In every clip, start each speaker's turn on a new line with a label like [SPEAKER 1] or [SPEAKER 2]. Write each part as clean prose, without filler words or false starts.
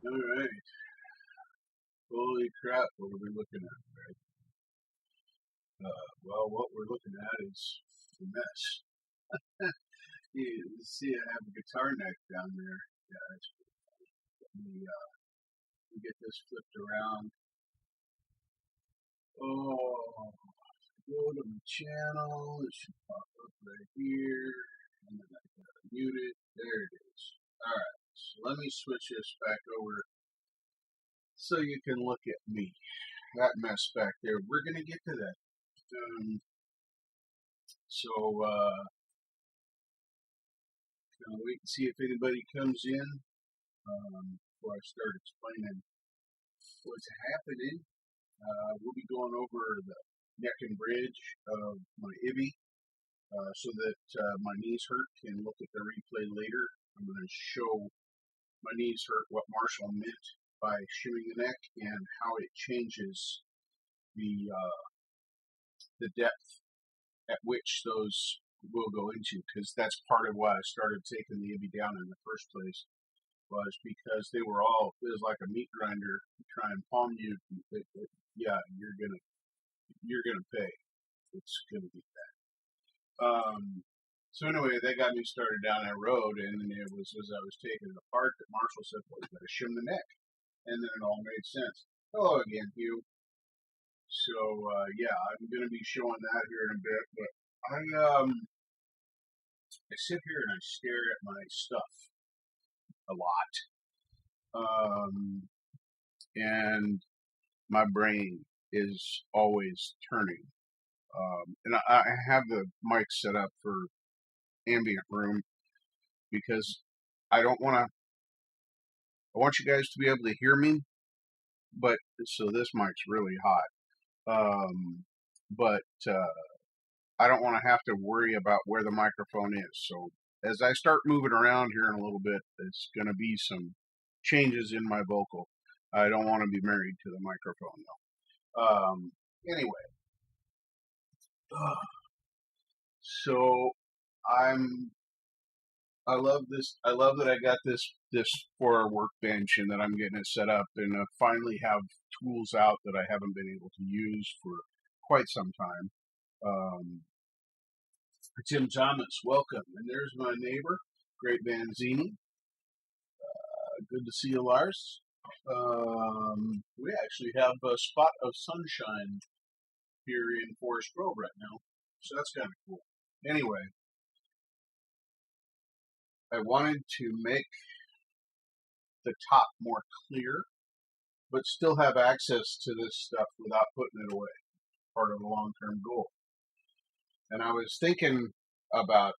[SPEAKER 1] All right. Holy crap, what are we looking at, right? Well, what we're looking at is the mess. You see, I have a guitar neck down there, guys. Let me get this flipped around. Oh, go to the channel. It should pop up right here. And then I gotta mute it. There it is. All right. So let me switch this back over so you can look at me. That mess back there. We're gonna get to that. So gonna wait and see if anybody comes in before I start explaining what's happening. We'll be going over the neck and bridge of my Ibby so that my knees hurt can look at the replay later. I'm going to show my knees hurt what Marshall meant by shimming the neck and how it changes the depth at which those will go into, because that's part of why I started taking the Ibby down in the first place, was because it was like a meat grinder to try and palm you. Yeah, you're gonna pay. It's gonna be bad. So anyway, that got me started down that road, and it was as I was taking it apart that Marshall said, "Well, you got to shim the neck," and then it all made sense. Hello again, Hugh. So yeah, I'm gonna be showing that here in a bit, but I sit here and I stare at my stuff a lot, and my brain is always turning. And I have the mic set up for ambient room because I don't want to. I want you guys to be able to hear me, but so this mic's really hot. But I don't want to have to worry about where the microphone is. So as I start moving around here in a little bit, there's going to be some changes in my vocal. I don't want to be married to the microphone though. Anyway, so I love this. I love that I got this for a workbench and that I'm getting it set up and finally have tools out that I haven't been able to use for quite some time. Tim Thomas, welcome. And there's my neighbor, Great Vanzini. Good to see you, Lars. We actually have a spot of sunshine here in Forest Grove right now, so that's kind of cool. Anyway, I wanted to make the top more clear, but still have access to this stuff without putting it away. Part of the long-term goal. And I was thinking about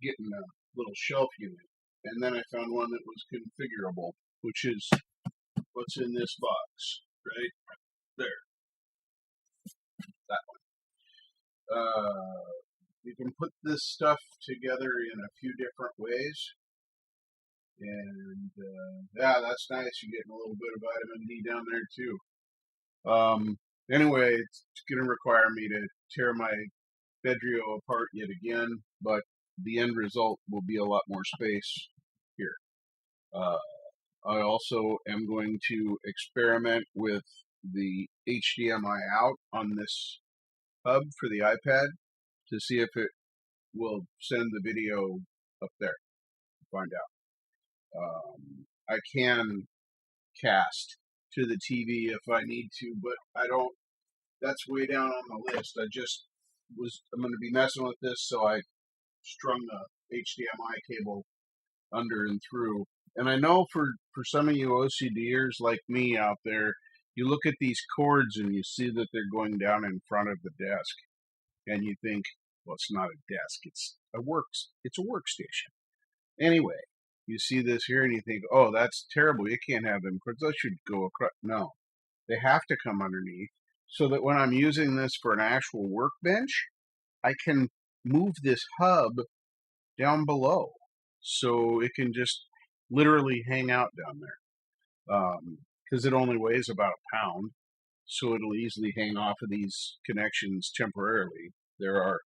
[SPEAKER 1] getting a little shelf unit, and then I found one that was configurable, which is what's in this box, right there. That one. You can put this stuff together in a few different ways. And yeah, that's nice. You're getting a little bit of vitamin D down there too. Anyway, it's going to require me to tear my Bedrio apart yet again, but the end result will be a lot more space here. I also am going to experiment with the HDMI out on this hub for the iPad to see if it will send the video up there. Find out. I can cast to the TV if I need to, but I don't. That's way down on the list. I'm going to be messing with this, so I strung the HDMI cable under and through. And I know for some of you OCDers like me out there, you look at these cords and you see that they're going down in front of the desk, and you think, well, it's not a desk, it's a workstation. Anyway, you see this here and you think, oh, that's terrible. You can't have them cords. Those should go across. No, they have to come underneath so that when I'm using this for an actual workbench, I can move this hub down below so it can just literally hang out down there. Because it only weighs about a pound, so it'll easily hang off of these connections temporarily. There are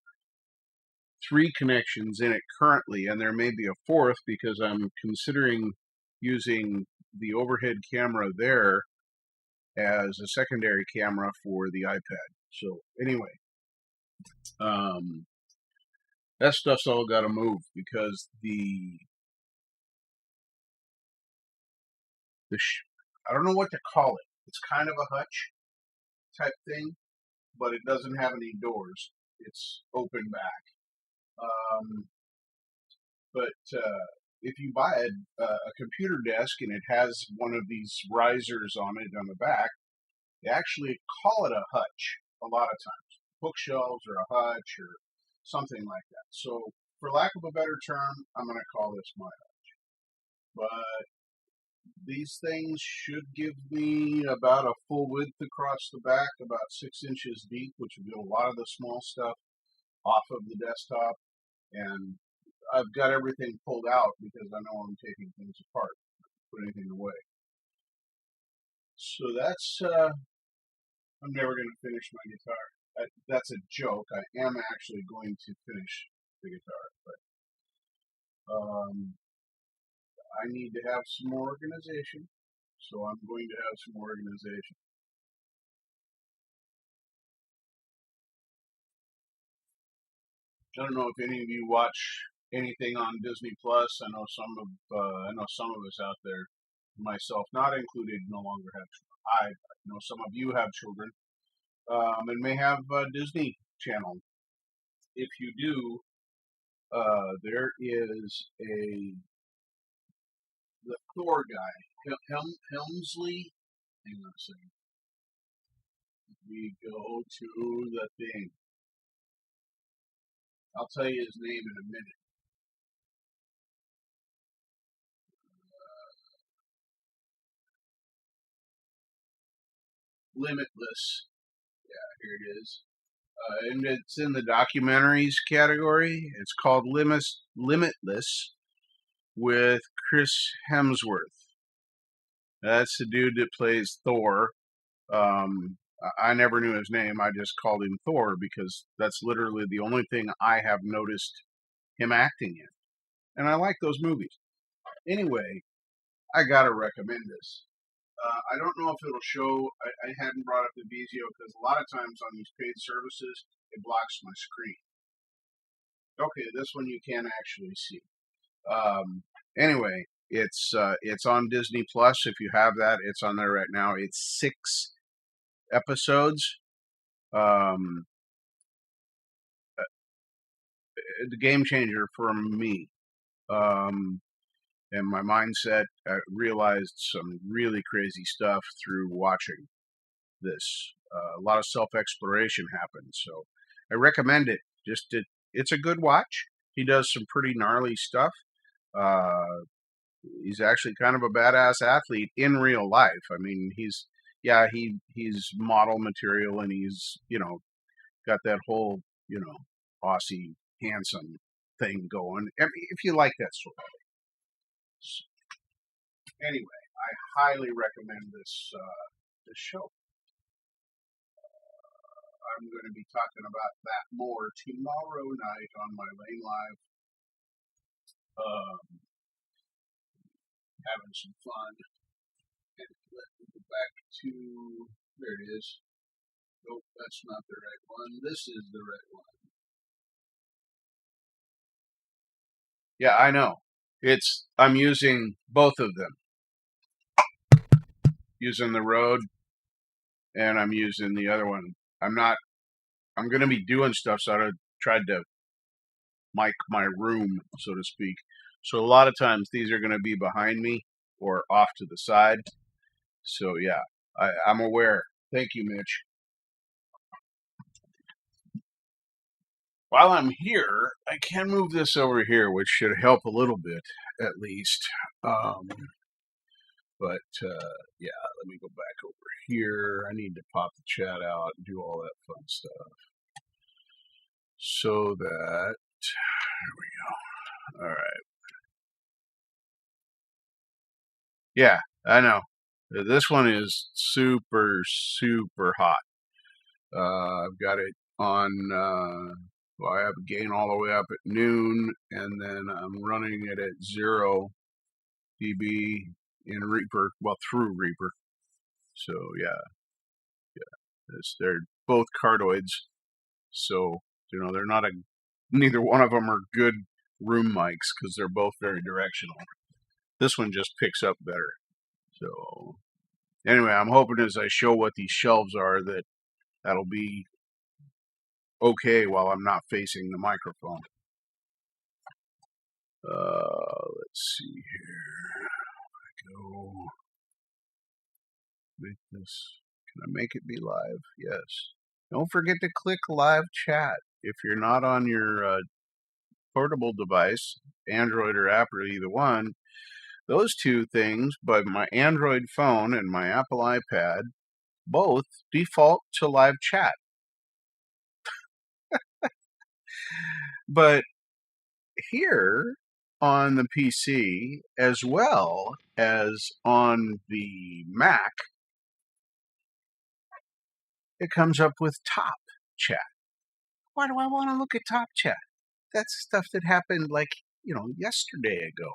[SPEAKER 1] 3 connections in it currently, and there may be a 4th because I'm considering using the overhead camera there as a secondary camera for the iPad. So anyway, that stuff's all got to move because I don't know what to call it. It's kind of a hutch type thing, but it doesn't have any doors. It's open back. But if you buy a computer desk and it has one of these risers on it on the back, they actually call it a hutch a lot of times. Bookshelves or a hutch or something like that. So for lack of a better term, I'm going to call this my hutch. But these things should give me about a full width across the back, about 6 inches deep, which would get a lot of the small stuff off of the desktop. And I've got everything pulled out because I know I'm taking things apart, put anything away. So that's, I'm never going to finish my guitar. That's a joke. I am actually going to finish the guitar, but I need to have some more organization, so I'm going to have some more organization. I don't know if any of you watch anything on Disney Plus. I know some of us out there, myself not included, no longer have children. I know some of you have children, and may have Disney Channel. If you do, there is the Thor guy, Helmsley. Hang on a second. We go to the thing. I'll tell you his name in a minute. Limitless. Yeah, here it is. And it's in the documentaries category. It's called Limitless with Chris Hemsworth. That's the dude that plays Thor. I never knew his name. I just called him Thor because that's literally the only thing I have noticed him acting in. And I like those movies. Anyway, I gotta recommend this. I don't know if it'll show. I hadn't brought up the Vizio because a lot of times on these paid services, it blocks my screen. Okay, this one you can actually see. Anyway, it's on Disney Plus. If you have that, it's on there right now. It's 6 episodes. The game changer for me. And my mindset, I realized some really crazy stuff through watching this. A lot of self-exploration happens, so I recommend it. It's a good watch. He does some pretty gnarly stuff. He's actually kind of a badass athlete in real life. I mean, he's model material, and he's got that whole Aussie handsome thing going. If you like that sort of thing. Anyway, I highly recommend this show. I'm going to be talking about that more tomorrow night on my Lane Live. Having some fun. And let me go back to, there it is. Nope, that's not the right one. This is the right one. Yeah, I know. I'm using both of them. Using the Rode, and I'm using the other one. I'm going to be doing stuff, so I tried to mic my room, so to speak. So a lot of times these are going to be behind me or off to the side. So yeah, I'm aware. Thank you, Mitch. While I'm here, I can move this over here, which should help a little bit, at least. But yeah, let me go back over here. I need to pop the chat out and do all that fun stuff. So that, there we go. All right. Yeah, I know. This one is super, super hot. I've got it on, well, I have a gain all the way up at noon, and then I'm running it at 0 dB in Reaper, well, through Reaper. So yeah, they're both cardioids. So they're not neither one of them are good room mics because they're both very directional. This one just picks up better. So anyway, I'm hoping as I show what these shelves are that'll be okay while I'm not facing the microphone. Let's see here. Go make this. Can I make it be live? Yes. Don't forget to click live chat if you're not on your portable device, Android or Apple, either one. Those two things, but my Android phone and my Apple iPad, both default to live chat. But here on the PC, as well as on the Mac, it comes up with Top Chat. Why do I want to look at Top Chat? That's stuff that happened like, yesterday ago.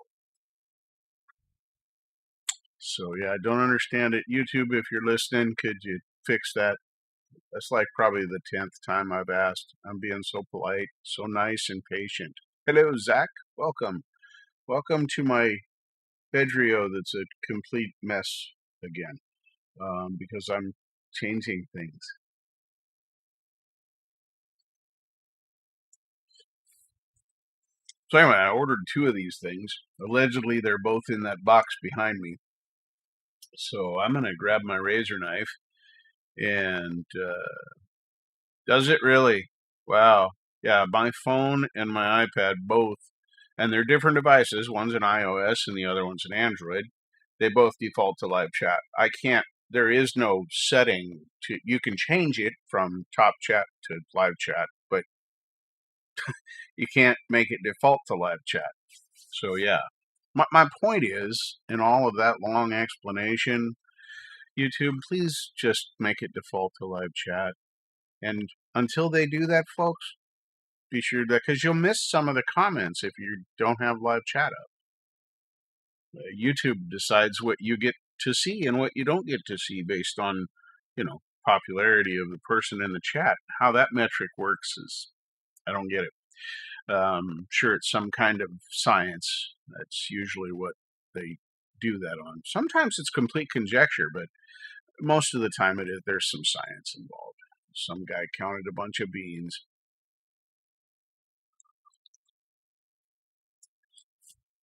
[SPEAKER 1] So yeah, I don't understand it. YouTube, if you're listening, could you fix that? That's like probably the 10th time I've asked. I'm being so polite, so nice and patient. Hello, Zach. Welcome. Welcome to my bedrio that's a complete mess again, because I'm changing things. So anyway, I ordered 2 of these things. Allegedly, they're both in that box behind me. So I'm going to grab my razor knife and does it really? Wow. Yeah, my phone and my iPad both, and they're different devices. One's an iOS and the other one's an Android. They both default to live chat. I can't, there is no setting you can change it from top chat to live chat, but you can't make it default to live chat. So yeah, my point is, in all of that long explanation, YouTube, please just make it default to live chat. And until they do that, folks, be sure that, because you'll miss some of the comments if you don't have live chat up. YouTube decides what you get to see and what you don't get to see based on, popularity of the person in the chat. How that metric works is, I don't get it. Sure, it's some kind of science. That's usually what they do that on. Sometimes it's complete conjecture, but most of the time there's some science involved. Some guy counted a bunch of beans.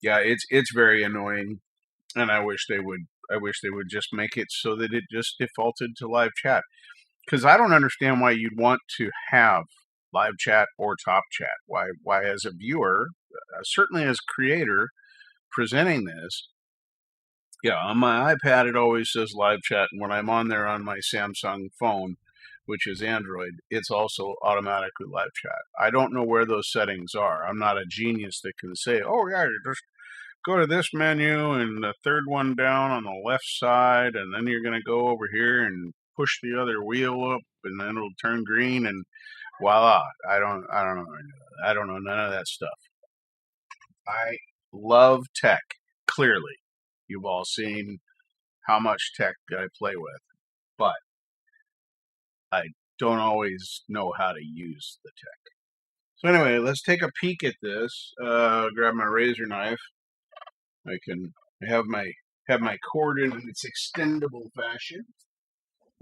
[SPEAKER 1] Yeah, it's very annoying, and I wish they would just make it so that it just defaulted to live chat. Because I don't understand why you'd want to have live chat or top chat. Why as a viewer, certainly as creator presenting this, yeah, on my iPad it always says live chat, and when I'm on there on my Samsung phone, which is Android, it's also automatically live chat. I don't know where those settings are. I'm not a genius that can say, oh yeah, you just go to this menu and the third one down on the left side, and then you're going to go over here and push the other wheel up, and then it'll turn green, and voila. I don't know. I don't know none of that stuff. I love tech. Clearly, you've all seen how much tech I play with, but I don't always know how to use the tech. So anyway, let's take a peek at this. Grab my razor knife. I have my cord in its extendable fashion.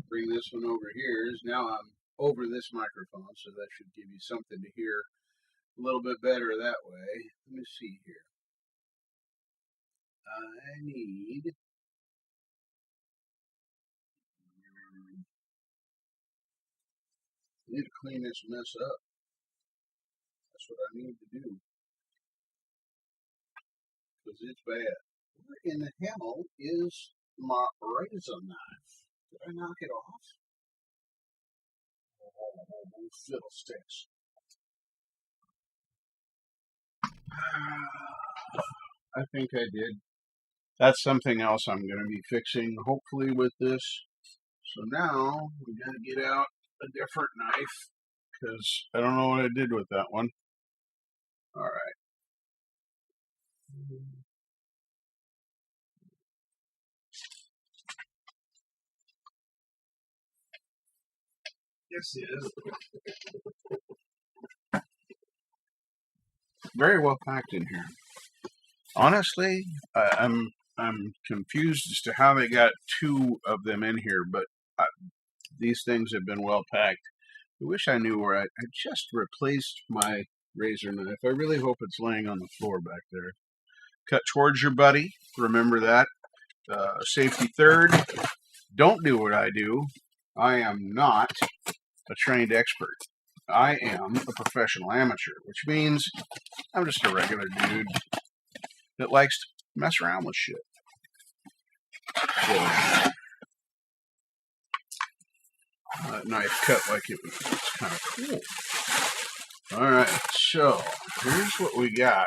[SPEAKER 1] Bring this one over here. Now I'm over this microphone, so that should give you something to hear a little bit better that way. Let me see here. I need to clean this mess up. That's what I need to do, because it's bad. Where in the hell is my razor knife? Did I knock it off? Oh, fiddlesticks. I think I did. That's something else I'm going to be fixing, hopefully, with this. So now we got to get out a different knife, because I don't know what I did with that one. All right. Yes, it is. Very well packed in here. Honestly, I'm confused as to how they got two of them in here, but these things have been well packed. I wish I knew where I just replaced my razor knife. I really hope it's laying on the floor back there. Cut towards your buddy. Remember that. Safety third. Don't do what I do. I am not a trained expert. I am a professional amateur, which means I'm just a regular dude that likes to mess around with shit. So, that knife cut like it was kind of cool. Alright, so here's what we got.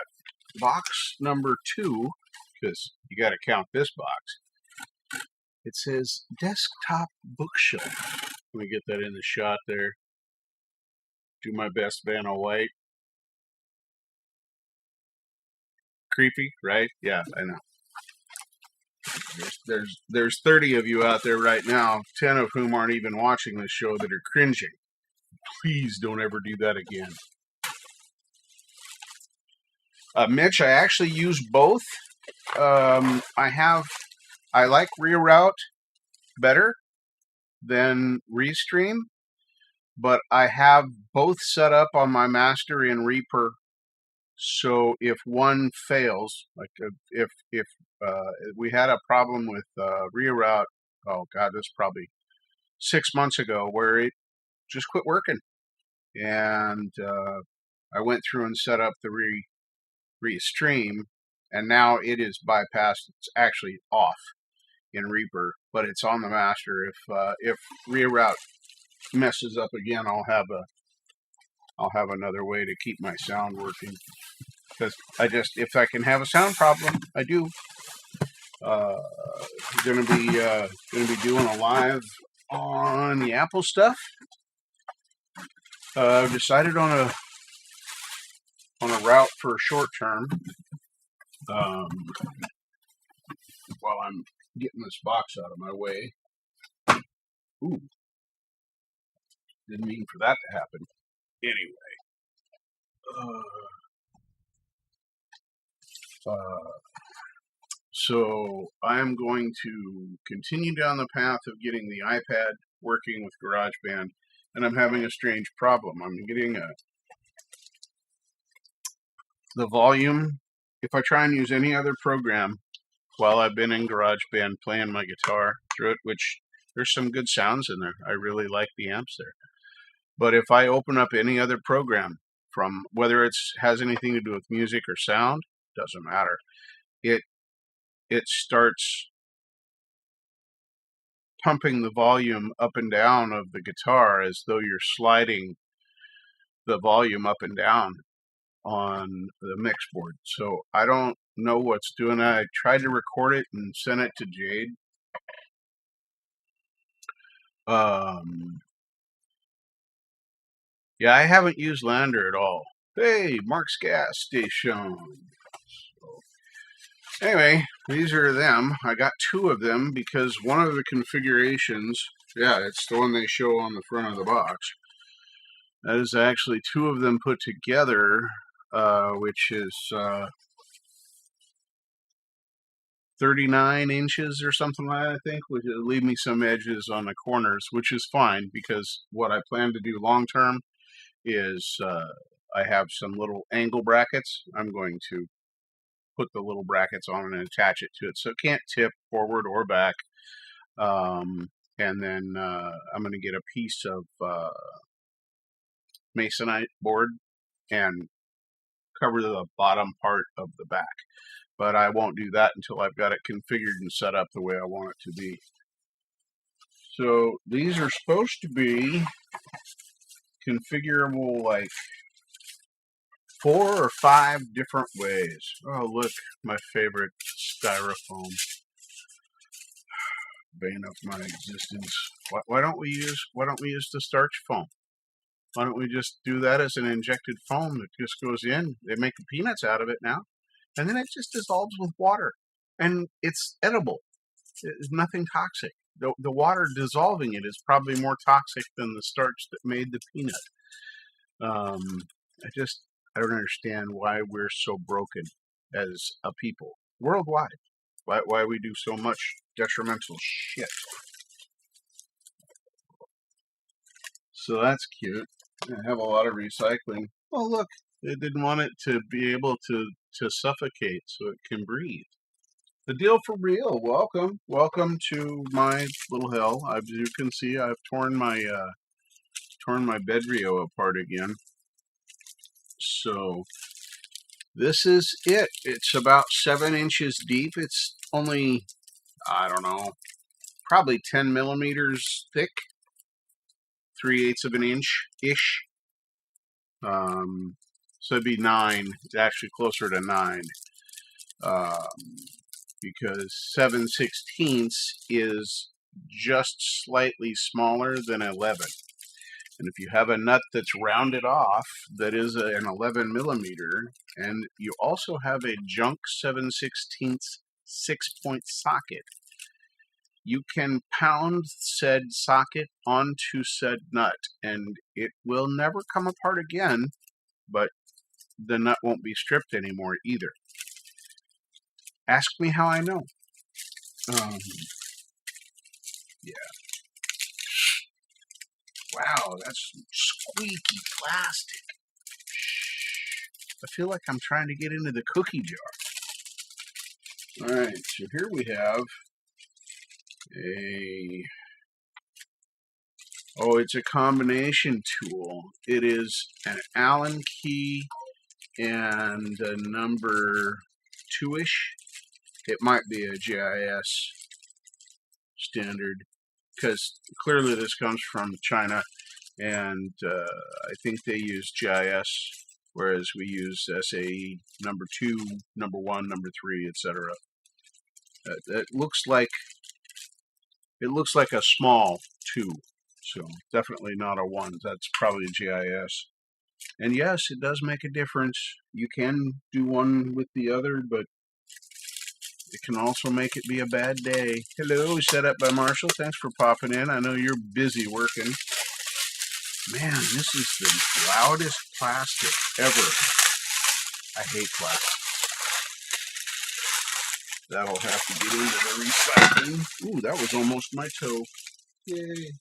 [SPEAKER 1] Box number 2, because you got to count this box. It says desktop bookshelf. Let me get that in the shot there. Do my best Vanna White. Creepy, right? Yeah, I know. There's 30 of you out there right now, 10 of whom aren't even watching this show, that are cringing. Please don't ever do that again. Mitch, I actually use both. I like Reroute better than Restream, but I have both set up on my master in Reaper. So if one fails, like if we had a problem with Reroute, oh god, this is probably 6 months ago, where it just quit working, and I went through and set up the Restream, and now it is bypassed. It's actually off in Reaper, but it's on the master. If Reroute messes up again, I'll have another way to keep my sound working. Because if I can have a sound problem, I do. Gonna be doing a live on the Apple stuff. I've decided on a route for short term. While I'm getting this box out of my way. Ooh, didn't mean for that to happen. Anyway. So I'm going to continue down the path of getting the iPad working with GarageBand, and I'm having a strange problem. I'm getting the volume. If I try and use any other program while I've been in GarageBand playing my guitar through it, which there's some good sounds in there. I really like the amps there. But if I open up any other program, from whether it has anything to do with music or sound, doesn't matter. It starts pumping the volume up and down of the guitar as though you're sliding the volume up and down on the mix board. So I don't know what's doing that. I tried to record it and send it to Jade. Yeah, I haven't used Lander at all. Hey, Mark's gas station. Anyway, these are them. I got 2 of them because one of the configurations, yeah, it's the one they show on the front of the box. That is actually 2 of them put together, which is 39 inches or something like that, I think, which will leave me some edges on the corners, which is fine because what I plan to do long term is I have some little angle brackets. I'm going to put the little brackets on and attach it to it so it can't tip forward or back. And then I'm going to get a piece of masonite board and cover the bottom part of the back. But I won't do that until I've got it configured and set up the way I want it to be. So these are supposed to be configurable like 4 or 5 different ways. Oh, look, my favorite styrofoam. Bane of my existence. Why don't we use the starch foam? Why don't we just do that as an injected foam that just goes in? They make the peanuts out of it now, and then it just dissolves with water, and it's edible. It's nothing toxic. the water dissolving it is probably more toxic than the starch that made the peanut. I don't understand why we're so broken as a people worldwide. Why we do so much detrimental shit. So that's cute. I have a lot of recycling. Oh look, they didn't want it to be able to suffocate so it can breathe. The deal for real. Welcome to my little hell. As you can see, I've torn my bevvy apart again. So this is it. It's about 7 inches deep. It's only, I don't know, probably 10 millimeters thick, 3/8 of an inch-ish. So it'd be 9. It's actually closer to 9. Because 7/16 is just slightly smaller than 11. And if you have a nut that's rounded off, that is an 11 millimeter, and you also have a junk 7/16 6-point socket, you can pound said socket onto said nut, and it will never come apart again, but the nut won't be stripped anymore either. Ask me how I know. Yeah. Wow, that's squeaky plastic. I feel like I'm trying to get into the cookie jar. Alright, so here we have it's a combination tool. It is an Allen key and a number 2-ish. It might be a GIS standard, because clearly this comes from China, and I think they use GIS, whereas we use SAE number 2, number 1, number 3, etc. It looks like a small 2, so definitely not a 1. That's probably GIS. And yes, it does make a difference. You can do one with the other, but it can also make it be a bad day. Hello, set up by Marshall. Thanks for popping in. I know you're busy working. Man, this is the loudest plastic ever. I hate plastic. That'll have to get into the recycling. Ooh, that was almost my toe. Yay.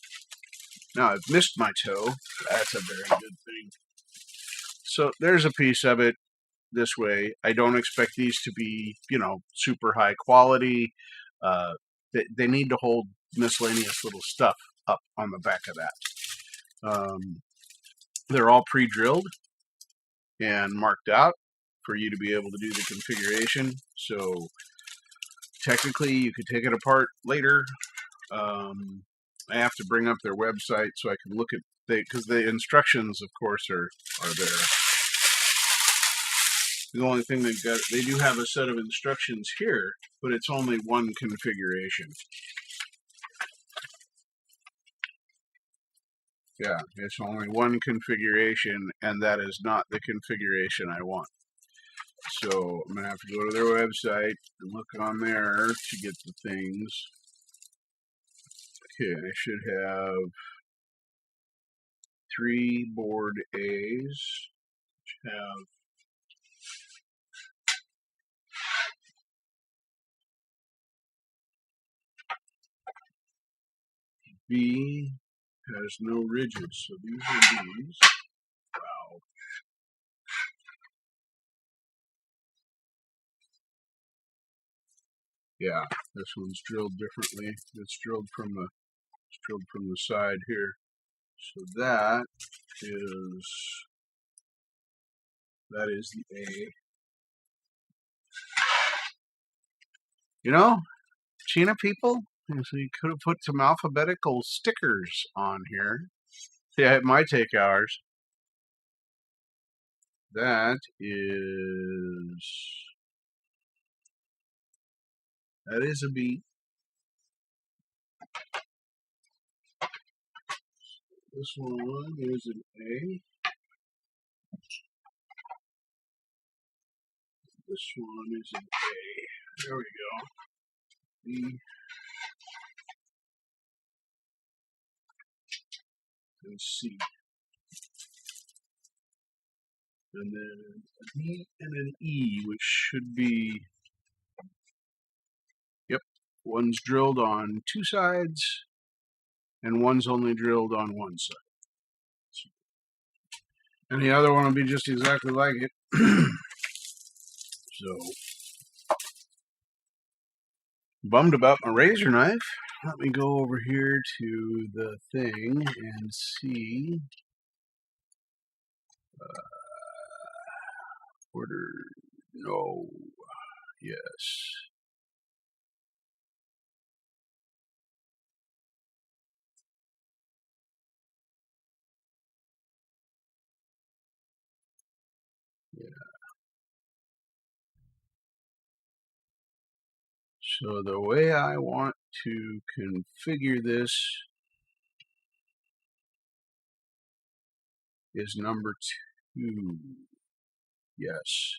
[SPEAKER 1] Now I've missed my toe. That's a very good thing. So there's a piece of it this way. I don't expect these to be, super high quality. They need to hold miscellaneous little stuff up on the back of that. They're all pre-drilled and marked out for you to be able to do the configuration. So technically you could take it apart later. I have to bring up their website so I can look at because the instructions, of course, are there. The only thing they do have a set of instructions here, but it's only one configuration. Yeah, it's only one configuration, and that is not the configuration I want. So I'm going to have to go to their website and look on there to get the things. Okay, I should have 3 board A's, which have B has no ridges, so these are B's. Wow. Yeah, this one's drilled differently. It's drilled from the side here. So that is the A. China people, so you could have put some alphabetical stickers on here. Yeah, it might take hours. That is a B. This one is an A. This one is an A. There we go. B. and C. And then a D and an E, which should be, yep, one's drilled on two sides and one's only drilled on one side. And the other one will be just exactly like it. So, bummed about my razor knife. Let me go over here to the thing and see. Order, no, yes. Yeah. So the way I want to configure this is number 2. Yes.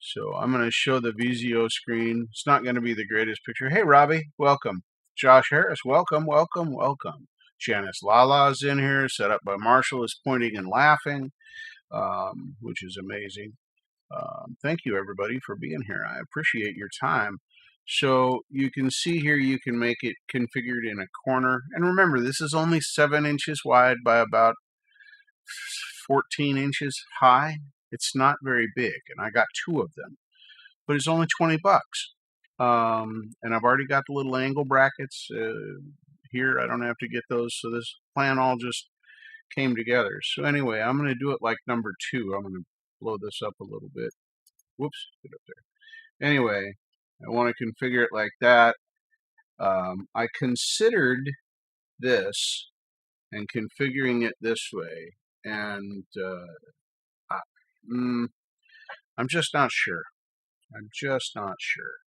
[SPEAKER 1] So I'm going to show the VZO screen. It's not going to be the greatest picture. Hey, Robbie, welcome. Josh Harris, welcome, welcome, welcome. Janice Lala's in here, set up by Marshall, is pointing and laughing, which is amazing. Thank you, everybody, for being here. I appreciate your time. So you can see here, you can make it configured in a corner. And remember, this is only 7 inches wide by about 14 inches high. It's not very big, and I got 2 of them, but it's only 20 bucks. And I've already got the little angle brackets here. I don't have to get those, so this plan all just came together. So anyway, I'm going to do it like number 2. I'm going to blow this up a little bit. Whoops, get up there. Anyway, I want to configure it like that. I considered this and configuring it this way, and I'm just not sure. I'm just not sure.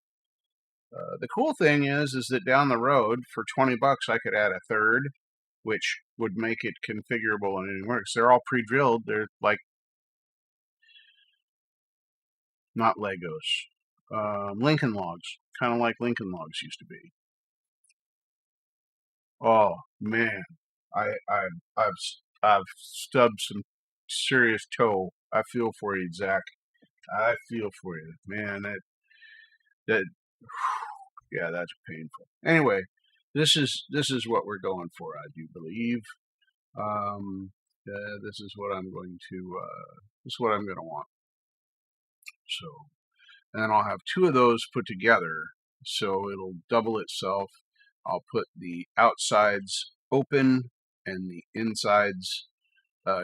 [SPEAKER 1] The cool thing is that down the road, for 20 bucks, I could add a third, which would make it configurable and it works. They're all pre-drilled. They're like, not Legos, Lincoln Logs, kind of like Lincoln Logs used to be. Oh man, I've stubbed some serious toe. I feel for you, Zach. I feel for you, man. That yeah, that's painful. Anyway, this is what we're going for, I do believe. This is what I'm going to want. So, and then I'll have 2 of those put together, so it'll double itself. I'll put the outsides open and the insides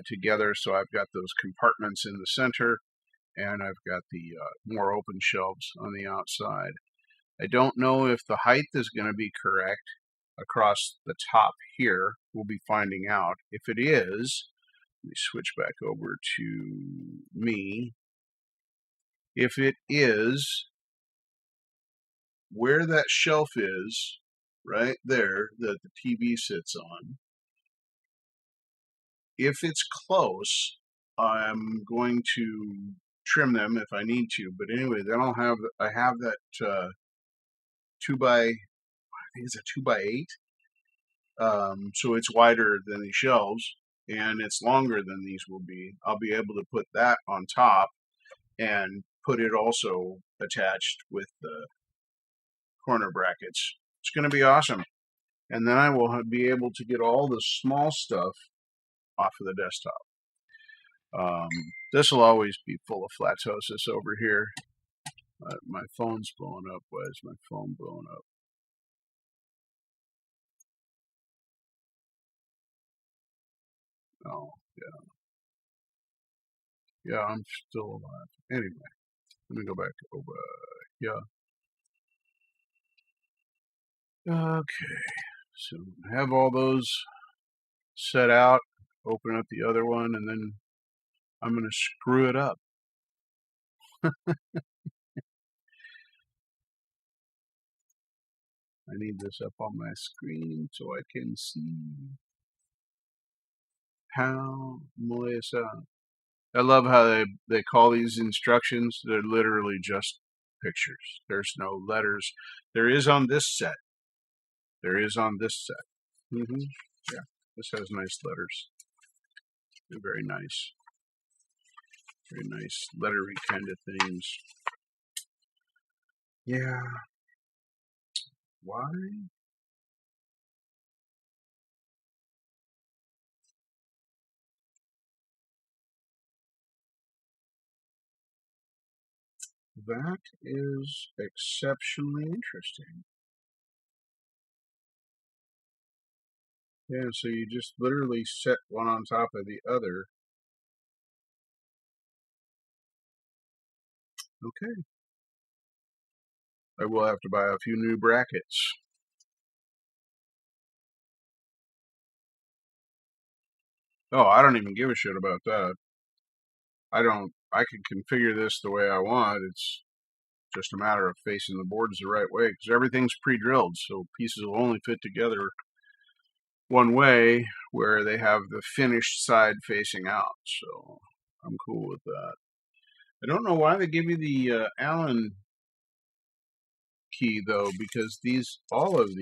[SPEAKER 1] together, so I've got those compartments in the center, and I've got the more open shelves on the outside. I don't know if the height is going to be correct across the top here. We'll be finding out. If it is, let me switch back over to me. If it is, where that shelf is, right there, that the TV sits on, if it's close, I'm going to trim them if I need to. But anyway, then I have that 2x, I think it's a 2x8. So it's wider than the shelves, and it's longer than these will be. I'll be able to put that on top and put it also attached with the corner brackets. It's going to be awesome. And then I will be able to get all the small stuff off of the desktop. This will always be full of flatosis over here. My phone's blowing up. Why is my phone blowing up? Oh, yeah. Yeah, I'm still alive. Anyway, let me go back over. Yeah. Okay. So have all those set out. Open up the other one, and then I'm going to screw it up. I need this up on my screen so I can see how Melissa. I love how they call these instructions. They're literally just pictures. There's no letters. There is on this set. There is on this set. Yeah. This has nice letters. They're very nice. Very nice lettery kind of things. Yeah. Why? That is exceptionally interesting. Yeah, so you just literally set one on top of the other. Okay. I will have to buy a few new brackets. Oh, I don't even give a shit about that. I can configure this the way I want. It's just a matter of facing the boards the right way, because everything's pre-drilled, so pieces will only fit together one way, where they have the finished side facing out. So I'm cool with that. I don't know why they give you the Allen key though, because all of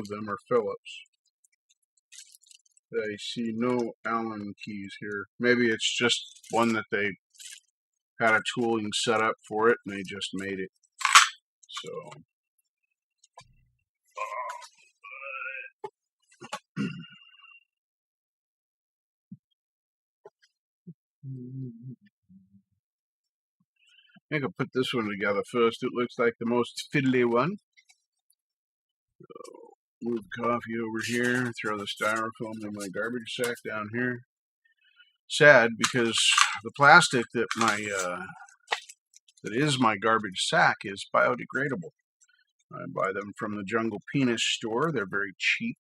[SPEAKER 1] them are Phillips. I see no Allen keys here. Maybe it's just one that they had a tooling set up for it and they just made it. So I think I'll put this one together first. It looks like the most fiddly one. So move the coffee over here, throw the styrofoam in my garbage sack down here. Sad, because the plastic that is my garbage sack is biodegradable. I buy them from the Jungle Penis store. They're very cheap,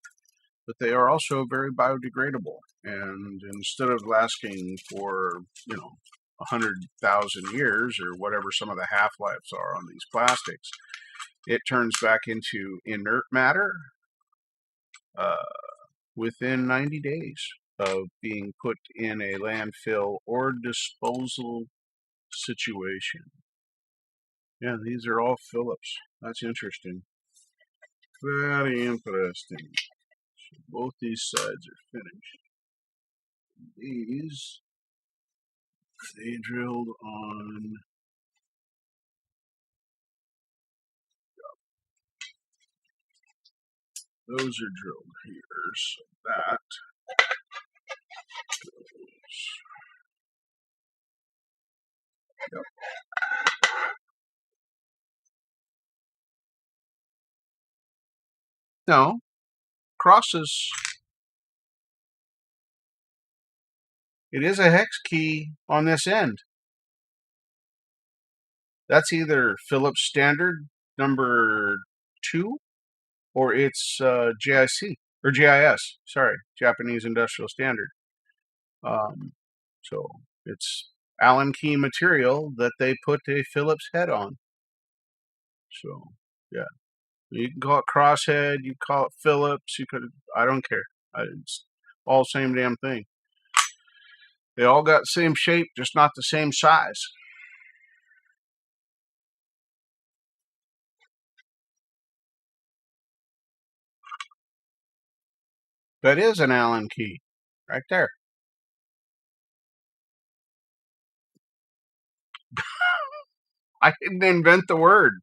[SPEAKER 1] but they are also very biodegradable. And instead of lasting for 100,000 years or whatever some of the half-lives are on these plastics, it turns back into inert matter within 90 days of being put in a landfill or disposal situation. Yeah, these are all Phillips. That's interesting. Very interesting. So both these sides are finished. These, they drilled on. Those are drilled here, so that goes. Yep. No, crosses. It is a hex key on this end. That's either Phillips Standard number 2 or it's JIC or GIS. Sorry, Japanese Industrial Standard. So it's Allen key material that they put a Phillips head on. So yeah, you can call it crosshead, you can call it Phillips, I don't care. It's all same damn thing. They all got the same shape, just not the same size. That is an Allen key, right there. I didn't invent the word.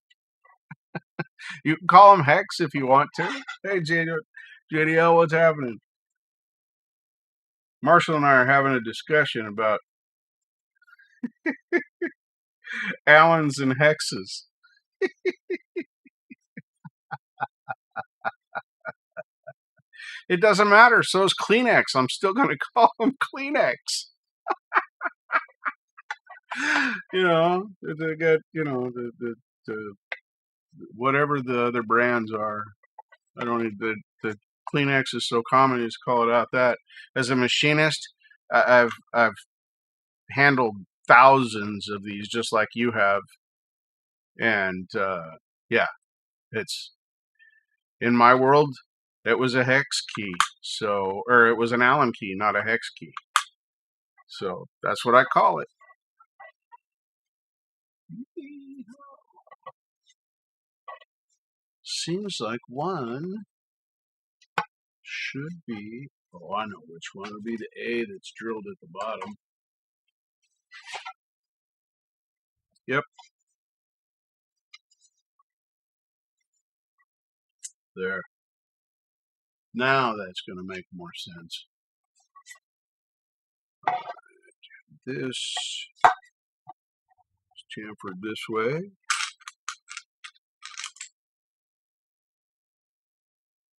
[SPEAKER 1] You can call them hex if you want to. Hey, JDL, what's happening? Marshall and I are having a discussion about Allens and hexes. It doesn't matter. So is Kleenex. I'm still going to call them Kleenex. They got, the whatever the other brands are. I don't need the Kleenex is so common. You just call it out that. As a machinist, I've handled thousands of these, just like you have, and yeah, it's in my world. It was a hex key, or it was an Allen key, not a hex key. So that's what I call it. Seems like one should be, oh, I know which one. It'll be the A that's drilled at the bottom. Yep. There. Now that's going to make more sense. This is chamfered this way.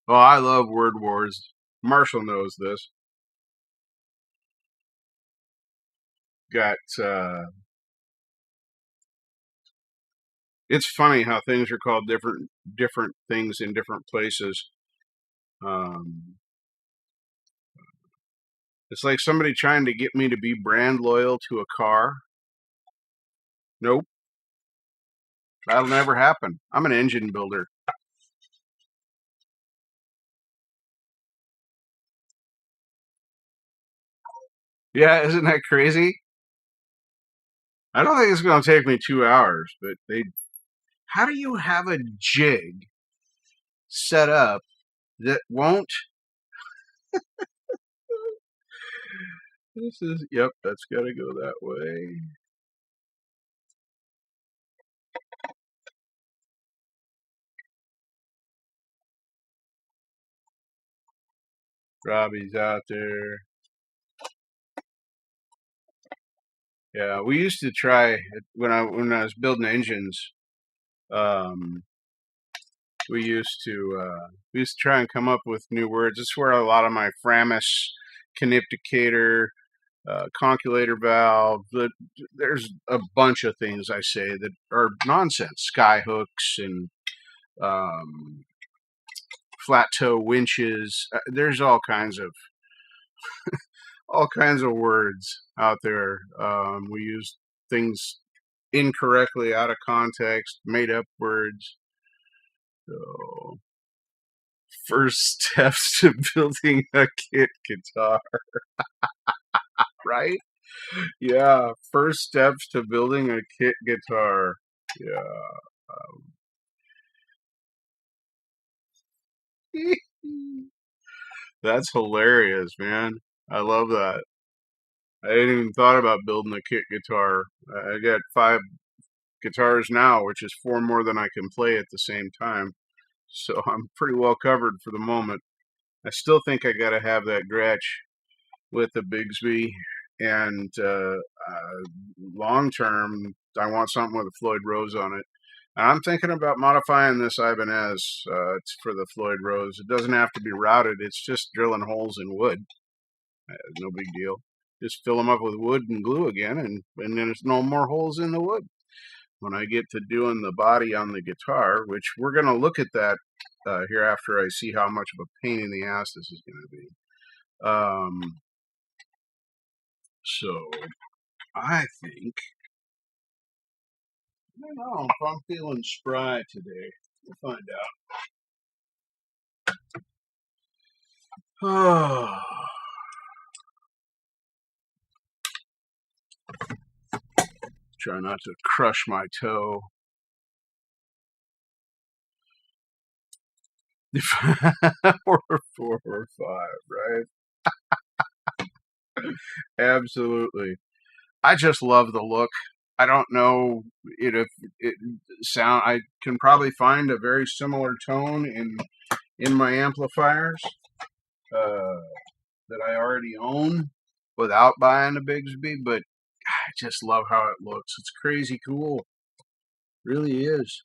[SPEAKER 1] Oh, I love word wars. Marshall knows this. Got, it's funny how things are called different things in different places. It's like somebody trying to get me to be brand loyal to a car. Nope. That'll never happen. I'm an engine builder. Yeah, isn't that crazy? I don't think it's going to take me 2 hours, but how do you have a jig set up that won't? Yep, that's got to go that way. Robbie's out there. Yeah, we used to try when I was building engines. We used to try and come up with new words. This is where a lot of my Framus, connipticator, conculator valve. There's a bunch of things I say that are nonsense. Sky hooks and flat toe winches. There's all kinds of words out there. We use things incorrectly, out of context, made up words. So, first steps to building a kit guitar. Right? Yeah, first steps to building a kit guitar. Yeah. That's hilarious, man. I love that. I hadn't even thought about building a kit guitar. I got 5 guitars now, which is 4 more than I can play at the same time. So I'm pretty well covered for the moment. I still think I got to have that Gretsch with the Bigsby, and long term, I want something with a Floyd Rose on it. And I'm thinking about modifying this Ibanez for the Floyd Rose. It doesn't have to be routed. It's just drilling holes in wood. No big deal. Just fill them up with wood and glue again, and then there's no more holes in the wood. When I get to doing the body on the guitar, which we're going to look at that here after I see how much of a pain in the ass this is going to be. So I think, I don't know if I'm feeling spry today. We'll find out. Oh. Try not to crush my toe. 4 or 5, right? Absolutely. I just love the look. I don't know if it sound. I can probably find a very similar tone in my amplifiers that I already own without buying a Bigsby, but I just love how it looks. It's crazy cool. It really is.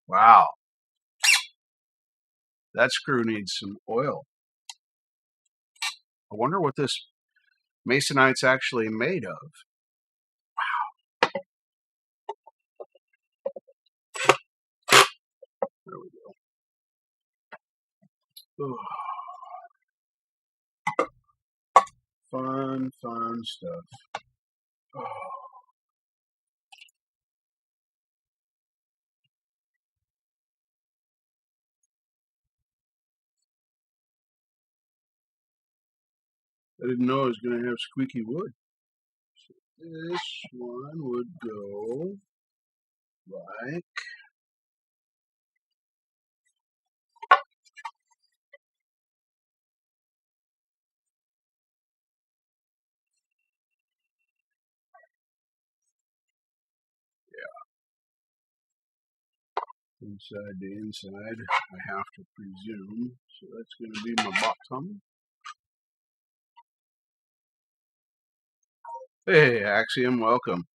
[SPEAKER 1] Wow. That screw needs some oil. I wonder what this Masonite's actually made of. Wow. There we go. Fun stuff. Oh. I didn't know I was going to have squeaky wood. So this one would go like inside to inside, I have to presume. So that's going to be my bottom. Hey, Axiom, welcome.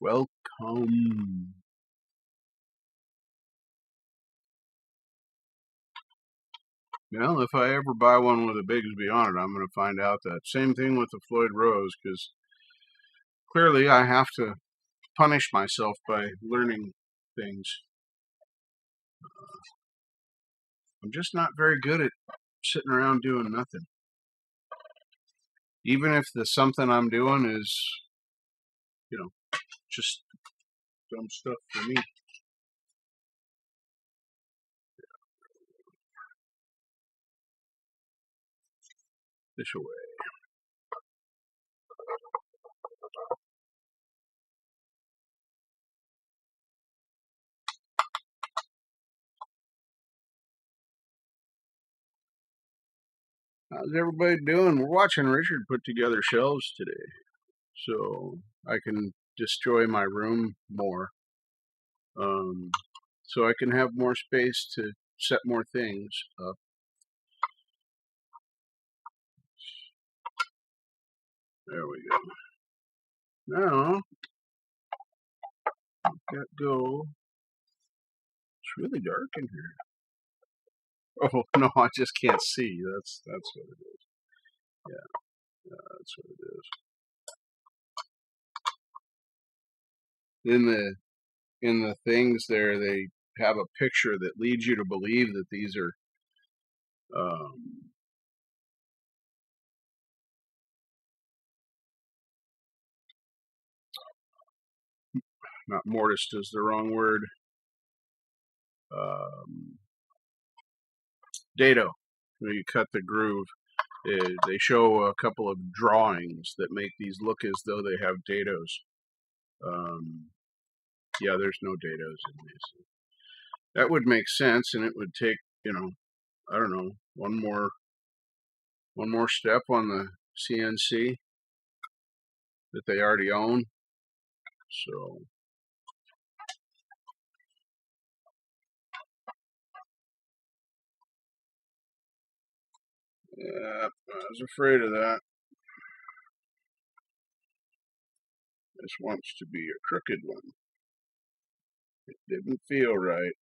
[SPEAKER 1] Welcome. Well, if I ever buy one with a Bigsby on it, I'm going to find out that. Same thing with the Floyd Rose, because clearly I have to punish myself by learning things. I'm just not very good at sitting around doing nothing. Even if the something I'm doing is, just dumb stuff for me. This away. How's everybody doing? We're watching Richard put together shelves today, so I can destroy my room more. So I can have more space to set more things up. There we go. Now, got go. It's really dark in here. Oh no, I just can't see. That's what it is. Yeah, that's what it is. In the things there, they have a picture that leads you to believe that these are not mortised is the wrong word. Dado. When you cut the groove, they show a couple of drawings that make these look as though they have dados. Yeah, there's no dados in these. That would make sense, and it would take, I don't know, one more step on the CNC that they already own. So yeah, I was afraid of that. This wants to be a crooked one. It didn't feel right.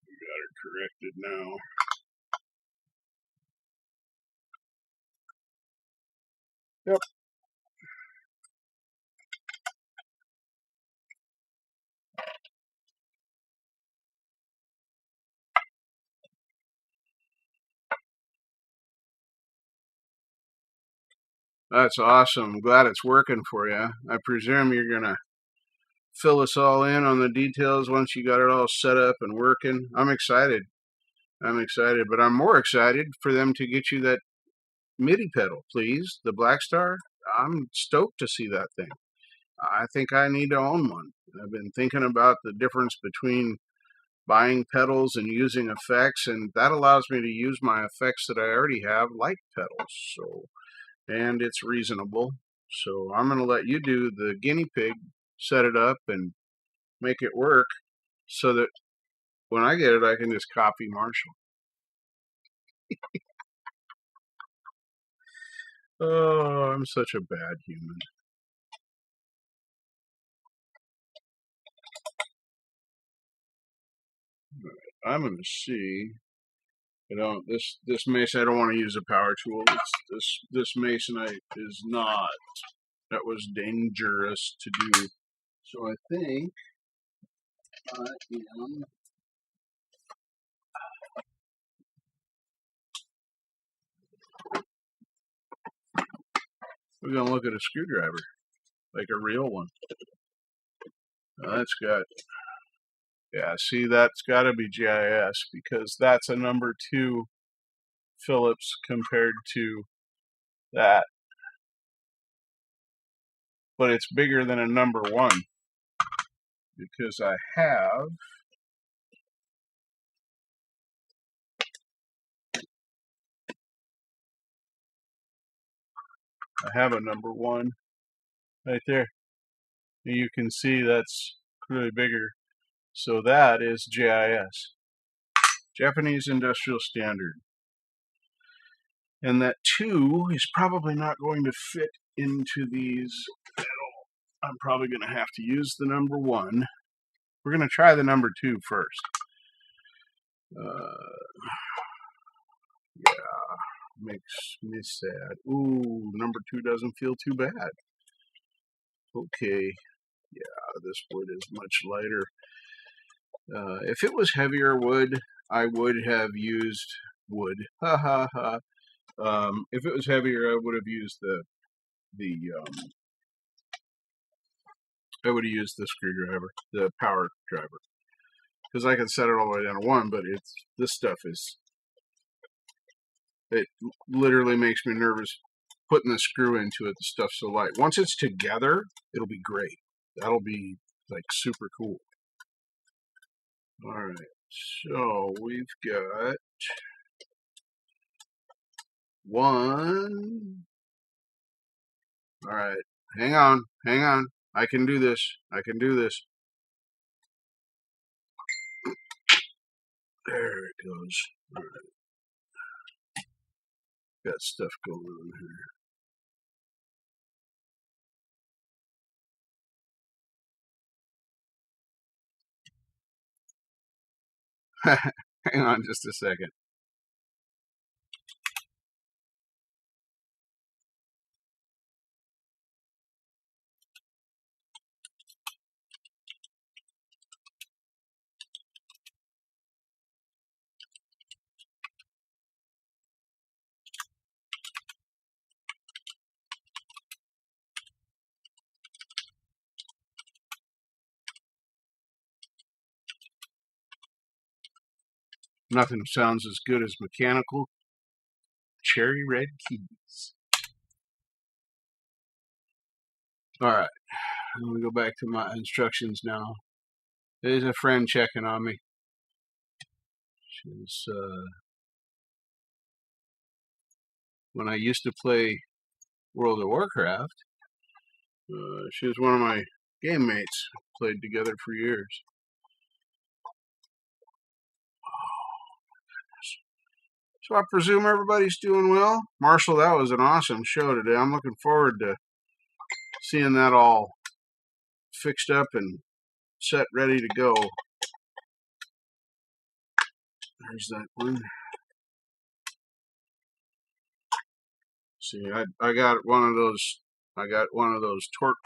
[SPEAKER 1] We got it corrected now. Yep. That's awesome. I'm glad it's working for you. I presume you're going to fill us all in on the details once you got it all set up and working. I'm excited, but I'm more excited for them to get you that MIDI pedal, please. The Black Star. I'm stoked to see that thing. I think I need to own one. I've been thinking about the difference between buying pedals and using effects, and that allows me to use my effects that I already have, like pedals. So, and it's reasonable. So I'm going to let you do the guinea pig, set it up, and make it work, so that when I get it, I can just copy Marshall. Oh, I'm such a bad human. I'm going to see. This mace, I don't want to use a power tool. This masonite is not. That was dangerous to do. So I think I am We're going to look at a screwdriver, like a real one. That's got, yeah, see, that's got to be GIS because that's a number 2 Phillips compared to that. But it's bigger than a number 1 because I have a number 1 right there. And you can see that's really bigger. So that is JIS, Japanese Industrial Standard. And that 2 is probably not going to fit into these at all. I'm probably going to have to use the number 1. We're going to try the number 2 first. Yeah, makes me sad. Ooh, number 2 doesn't feel too bad. Okay, yeah, this wood is much lighter. If it was heavier wood, I would have used wood. Ha ha ha. If it was heavier, I would have used I would have used the screwdriver, the power driver, because I can set it all the way down to 1. But this stuff it literally makes me nervous putting the screw into it. The stuff's so light. Once it's together, it'll be great. That'll be like super cool. All right, so we've got 1. All right, hang on. I can do this. There it goes. All right. Got stuff going on here. Hang on just a second. Nothing sounds as good as mechanical cherry red keys. All right, I'm going to go back to my instructions now. There's a friend checking on me. She's, when I used to play World of Warcraft, she was one of my game mates. Played together for years. So I presume everybody's doing well. Marshall, that was an awesome show today. I'm looking forward to seeing that all fixed up and set, ready to go. There's that one. See, I got one of those. I got one of those torque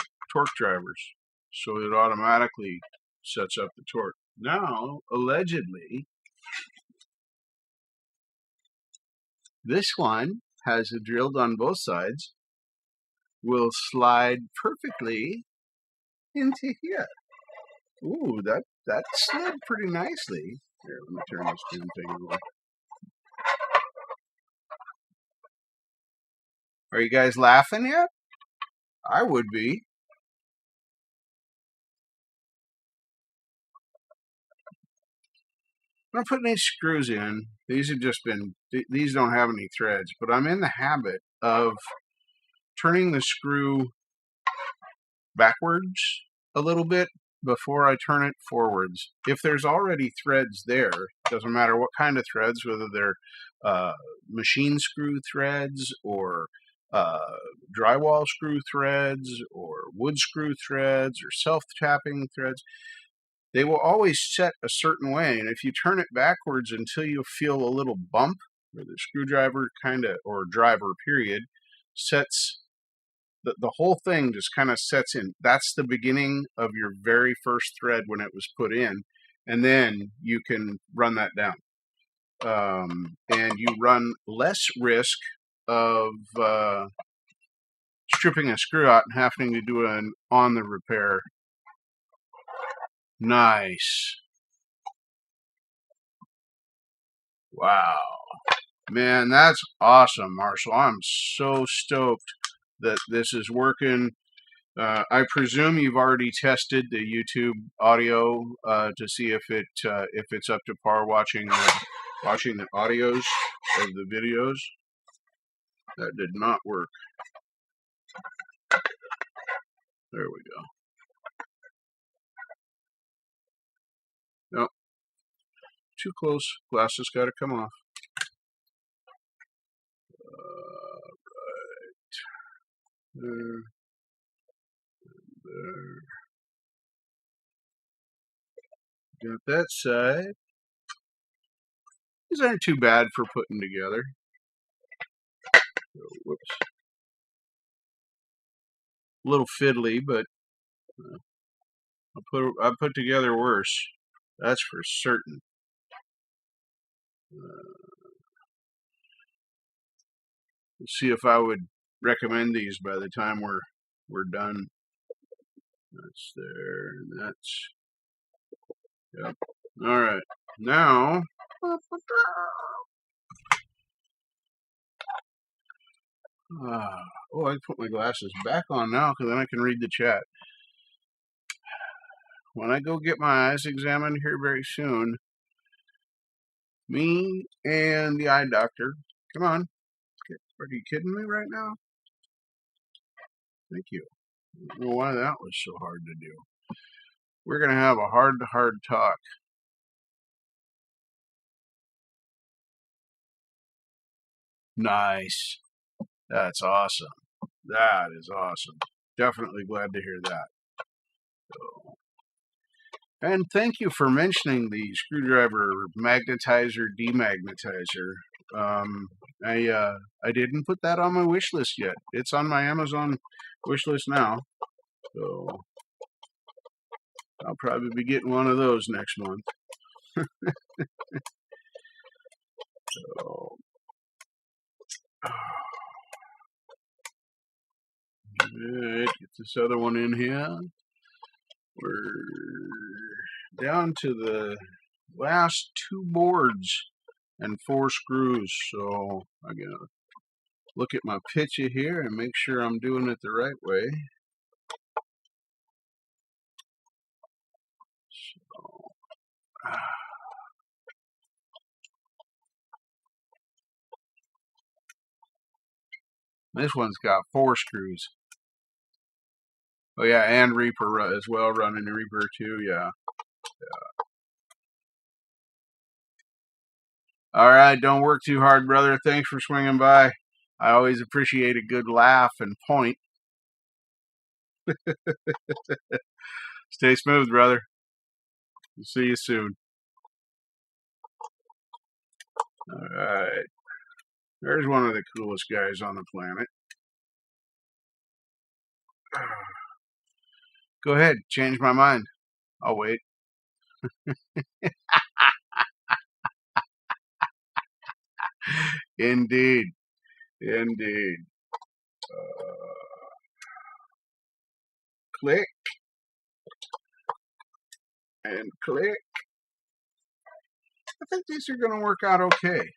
[SPEAKER 1] drivers, so it automatically sets up the torque. Now, allegedly, this one has a drilled on both sides. Will slide perfectly into here. Ooh, that slid pretty nicely. Here, let me turn this damn thing away. Are you guys laughing yet? I would be. I'm not putting any screws in. These have just been, these don't have any threads, but I'm in the habit of turning the screw backwards a little bit before I turn it forwards. If there's already threads there, doesn't matter what kind of threads, whether they're machine screw threads or drywall screw threads or wood screw threads or self-tapping threads, they will always set a certain way. And if you turn it backwards until you feel a little bump, where the screwdriver or driver period, sets the whole thing just kind of sets in. That's the beginning of your very first thread when it was put in, and then you can run that down. And you run less risk of stripping a screw out and having to do an on the repair. Nice. Wow. Man, that's awesome, Marshall. I'm so stoked that this is working. I presume you've already tested the YouTube audio to see if it's up to par watching the audios of the videos. That did not work. There we go. Nope. Too close. Glasses got to come off. Right. There. Got that side. These aren't too bad for putting together. So, whoops. A little fiddly, but I put together worse. That's for certain. Let's see if I would recommend these by the time we're done. That's there, and that's, yep. All right, now, oh, I put my glasses back on now because then I can read the chat. When I go get my eyes examined here very soon, me and the eye doctor, come on, are you kidding me right now? Thank you. I don't know why that was so hard to do. We're going to have a heart-to-heart talk. Nice. That's awesome. That is awesome. Definitely glad to hear that. So, and thank you for mentioning the screwdriver magnetizer demagnetizer. I didn't put that on my wish list yet. It's on my Amazon wish list now. So I'll probably be getting one of those next month. So, Alright, get this other one in here. We're down to the last 2 boards and 4 screws, so I gotta look at my picture here and make sure I'm doing it the right way. So, this one's got 4 screws. Oh yeah, and Reaper as well, running Reaper too, yeah. Alright, don't work too hard, brother. Thanks for swinging by. I always appreciate a good laugh and point. Stay smooth, brother. We'll see you soon. Alright. There's one of the coolest guys on the planet. Go ahead, change my mind. I'll wait. Indeed. Indeed. Click. And click. I think these are going to work out okay.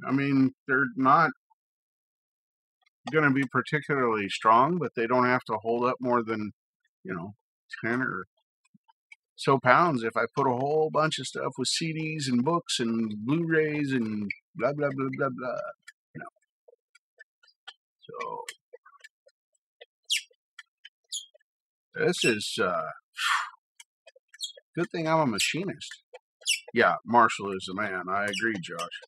[SPEAKER 1] I mean, they're not going to be particularly strong, but they don't have to hold up more than, 10 or so pounds if I put a whole bunch of stuff with CDs and books and Blu-rays and blah, blah, blah, blah, blah. So, this is, good thing I'm a machinist. Yeah, Marshall is the man. I agree, Josh.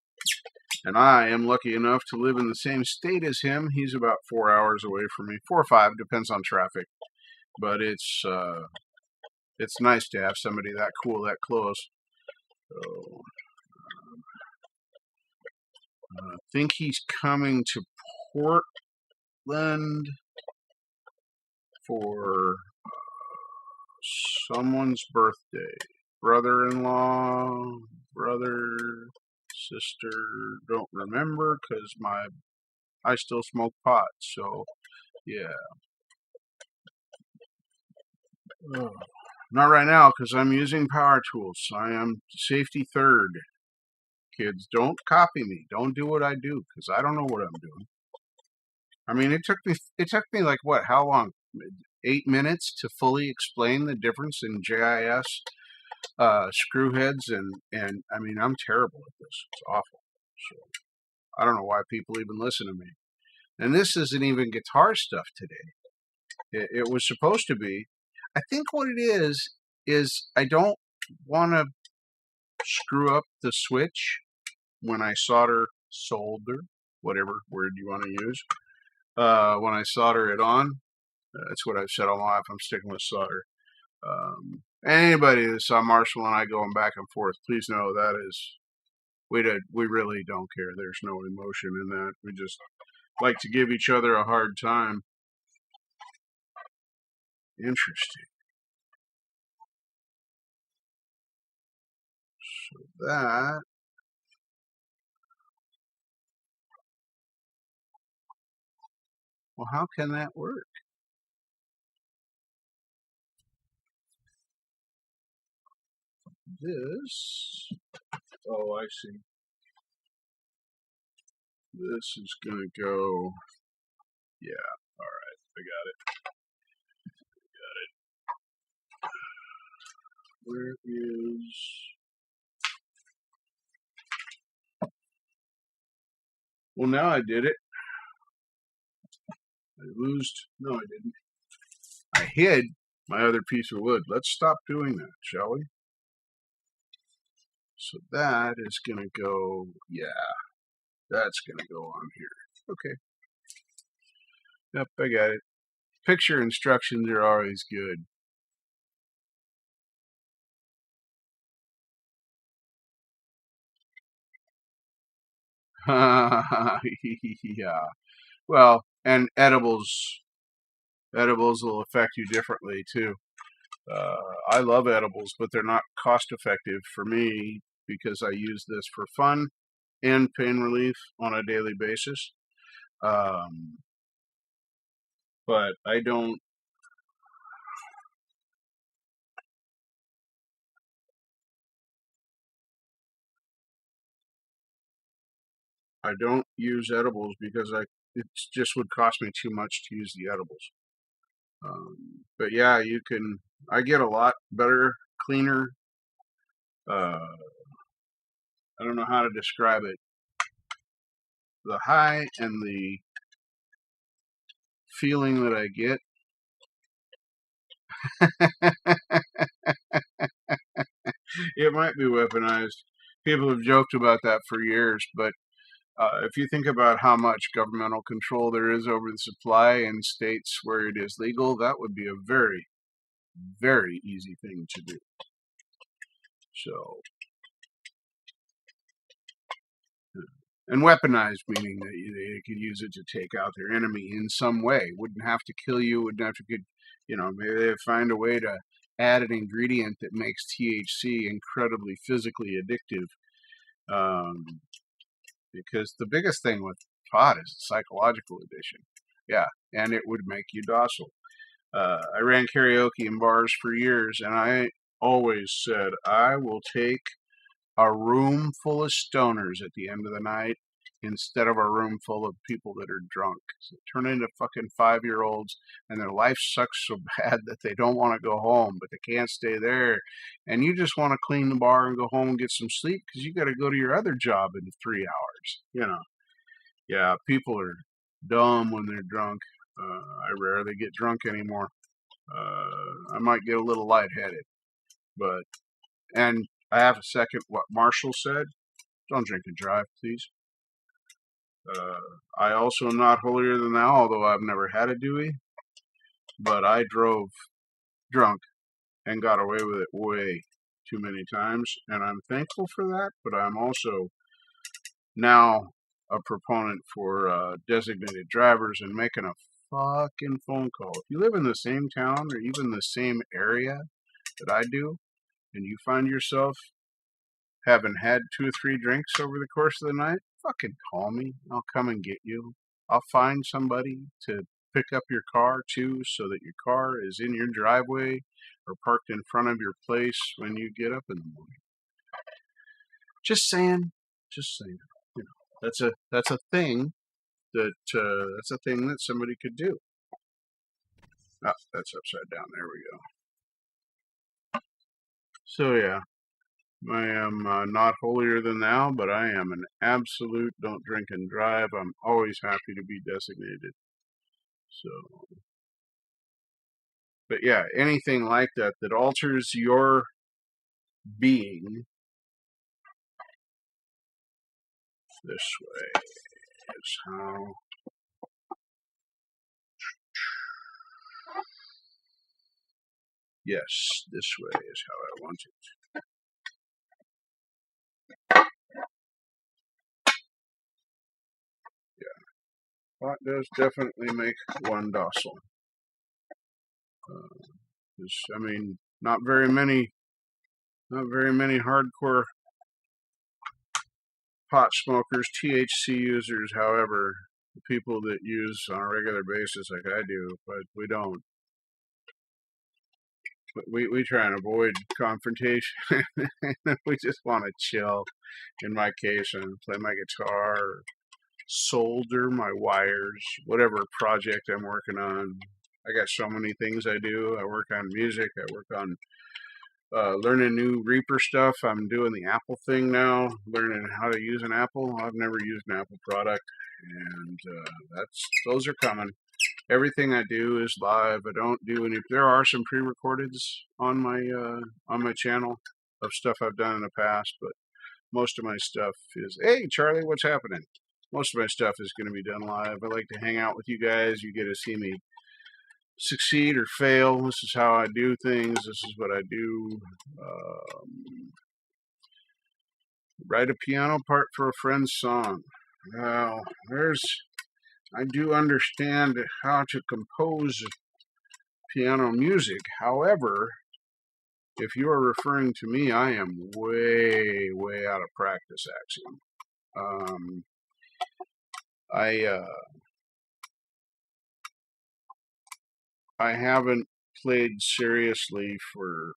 [SPEAKER 1] And I am lucky enough to live in the same state as him. He's about 4 hours away from me. 4 or 5, depends on traffic. But it's nice to have somebody that cool, that close. So, I think he's coming to Portland for someone's birthday. Brother-in-law, brother, sister, don't remember because I still smoke pot. So Yeah. Oh. Not right now, because I'm using power tools. I am safety third. Kids, don't copy me. Don't do what I do, because I don't know what I'm doing. I mean, it took me like what? How long? 8 minutes to fully explain the difference in JIS screw heads, and I mean, I'm terrible at this. It's awful. So I don't know why people even listen to me. And this isn't even guitar stuff today. It was supposed to be. I think what it is I don't want to screw up the switch when I solder, whatever word you want to use. When I solder it on, that's what I've said all my life. I'm sticking with solder. Anybody that saw Marshall and I going back and forth, please know that is, we really don't care. There's no emotion in that. We just like to give each other a hard time. Interesting. So that, well, how can that work? This, oh, I see. This is going to go, yeah, all right, I got it. Where is, well, now I did it. I loosed, no, I didn't. I hid my other piece of wood. Let's stop doing that, shall we? So that is going to go, yeah, that's going to go on here. Okay. Yep, I got it. Picture instructions are always good. Yeah. Well, and edibles will affect you differently too. I love edibles, but they're not cost effective for me because I use this for fun and pain relief on a daily basis. But I don't use edibles because it just would cost me too much to use the edibles. But yeah, you can. I get a lot better, cleaner. I don't know how to describe it. The high and the feeling that I get. It might be weaponized. People have joked about that for years, but if you think about how much governmental control there is over the supply in states where it is legal, that would be a very, very easy thing to do. So, and weaponized meaning that they could use it to take out their enemy in some way. Wouldn't have to kill you. Wouldn't have to get, maybe they find a way to add an ingredient that makes THC incredibly physically addictive. Because the biggest thing with pot is psychological addiction. Yeah, and it would make you docile. I ran karaoke in bars for years, and I always said I will take a room full of stoners at the end of the night instead of a room full of people that are drunk. So turn into fucking 5-year-olds, and their life sucks so bad that they don't want to go home, but they can't stay there. And you just want to clean the bar and go home and get some sleep because you got to go to your other job in 3 hours. Yeah, people are dumb when they're drunk. I rarely get drunk anymore. I might get a little lightheaded, and I have to second what Marshall said. Don't drink and drive, please. I also am not holier than thou, although I've never had a Dewey. But I drove drunk and got away with it way too many times, and I'm thankful for that. But I'm also now a proponent for designated drivers and making a fucking phone call. If you live in the same town or even the same area that I do, and you find yourself having had 2 or 3 drinks over the course of the night, fucking call me. I'll come and get you. I'll find somebody to pick up your car too, so that your car is in your driveway or parked in front of your place when you get up in the morning. Just saying. Just saying. You know, that's a thing that somebody could do. Oh, that's upside down. There we go. So yeah, I am not holier than thou, but I am an absolute don't drink and drive. I'm always happy to be designated. So, but yeah, anything like that that alters your being this way is how. Yes, this way is how I want it. Yeah, that does definitely make one docile. I mean, not very many hardcore pot smokers, THC users, however, the people that use on a regular basis like I do, but we don't. We try and avoid confrontation. We just want to chill, in my case, and play my guitar, or solder my wires, whatever project I'm working on. I got so many things I do. I work on music. I work on learning new Reaper stuff. I'm doing the Apple thing now, learning how to use an Apple. I've never used an Apple product, and those are coming. Everything I do is live. I don't do any. There are some pre-recordeds on my channel of stuff I've done in the past, but most of my stuff is, hey Charlie, what's happening? Most of my stuff is going to be done live. I like to hang out with you guys. You get to see me succeed or fail. This is how I do things. This is what I do. Write a piano part for a friend's song. Well, I do understand how to compose piano music. However, if you are referring to me, I am way, way out of practice, actually. I haven't played seriously for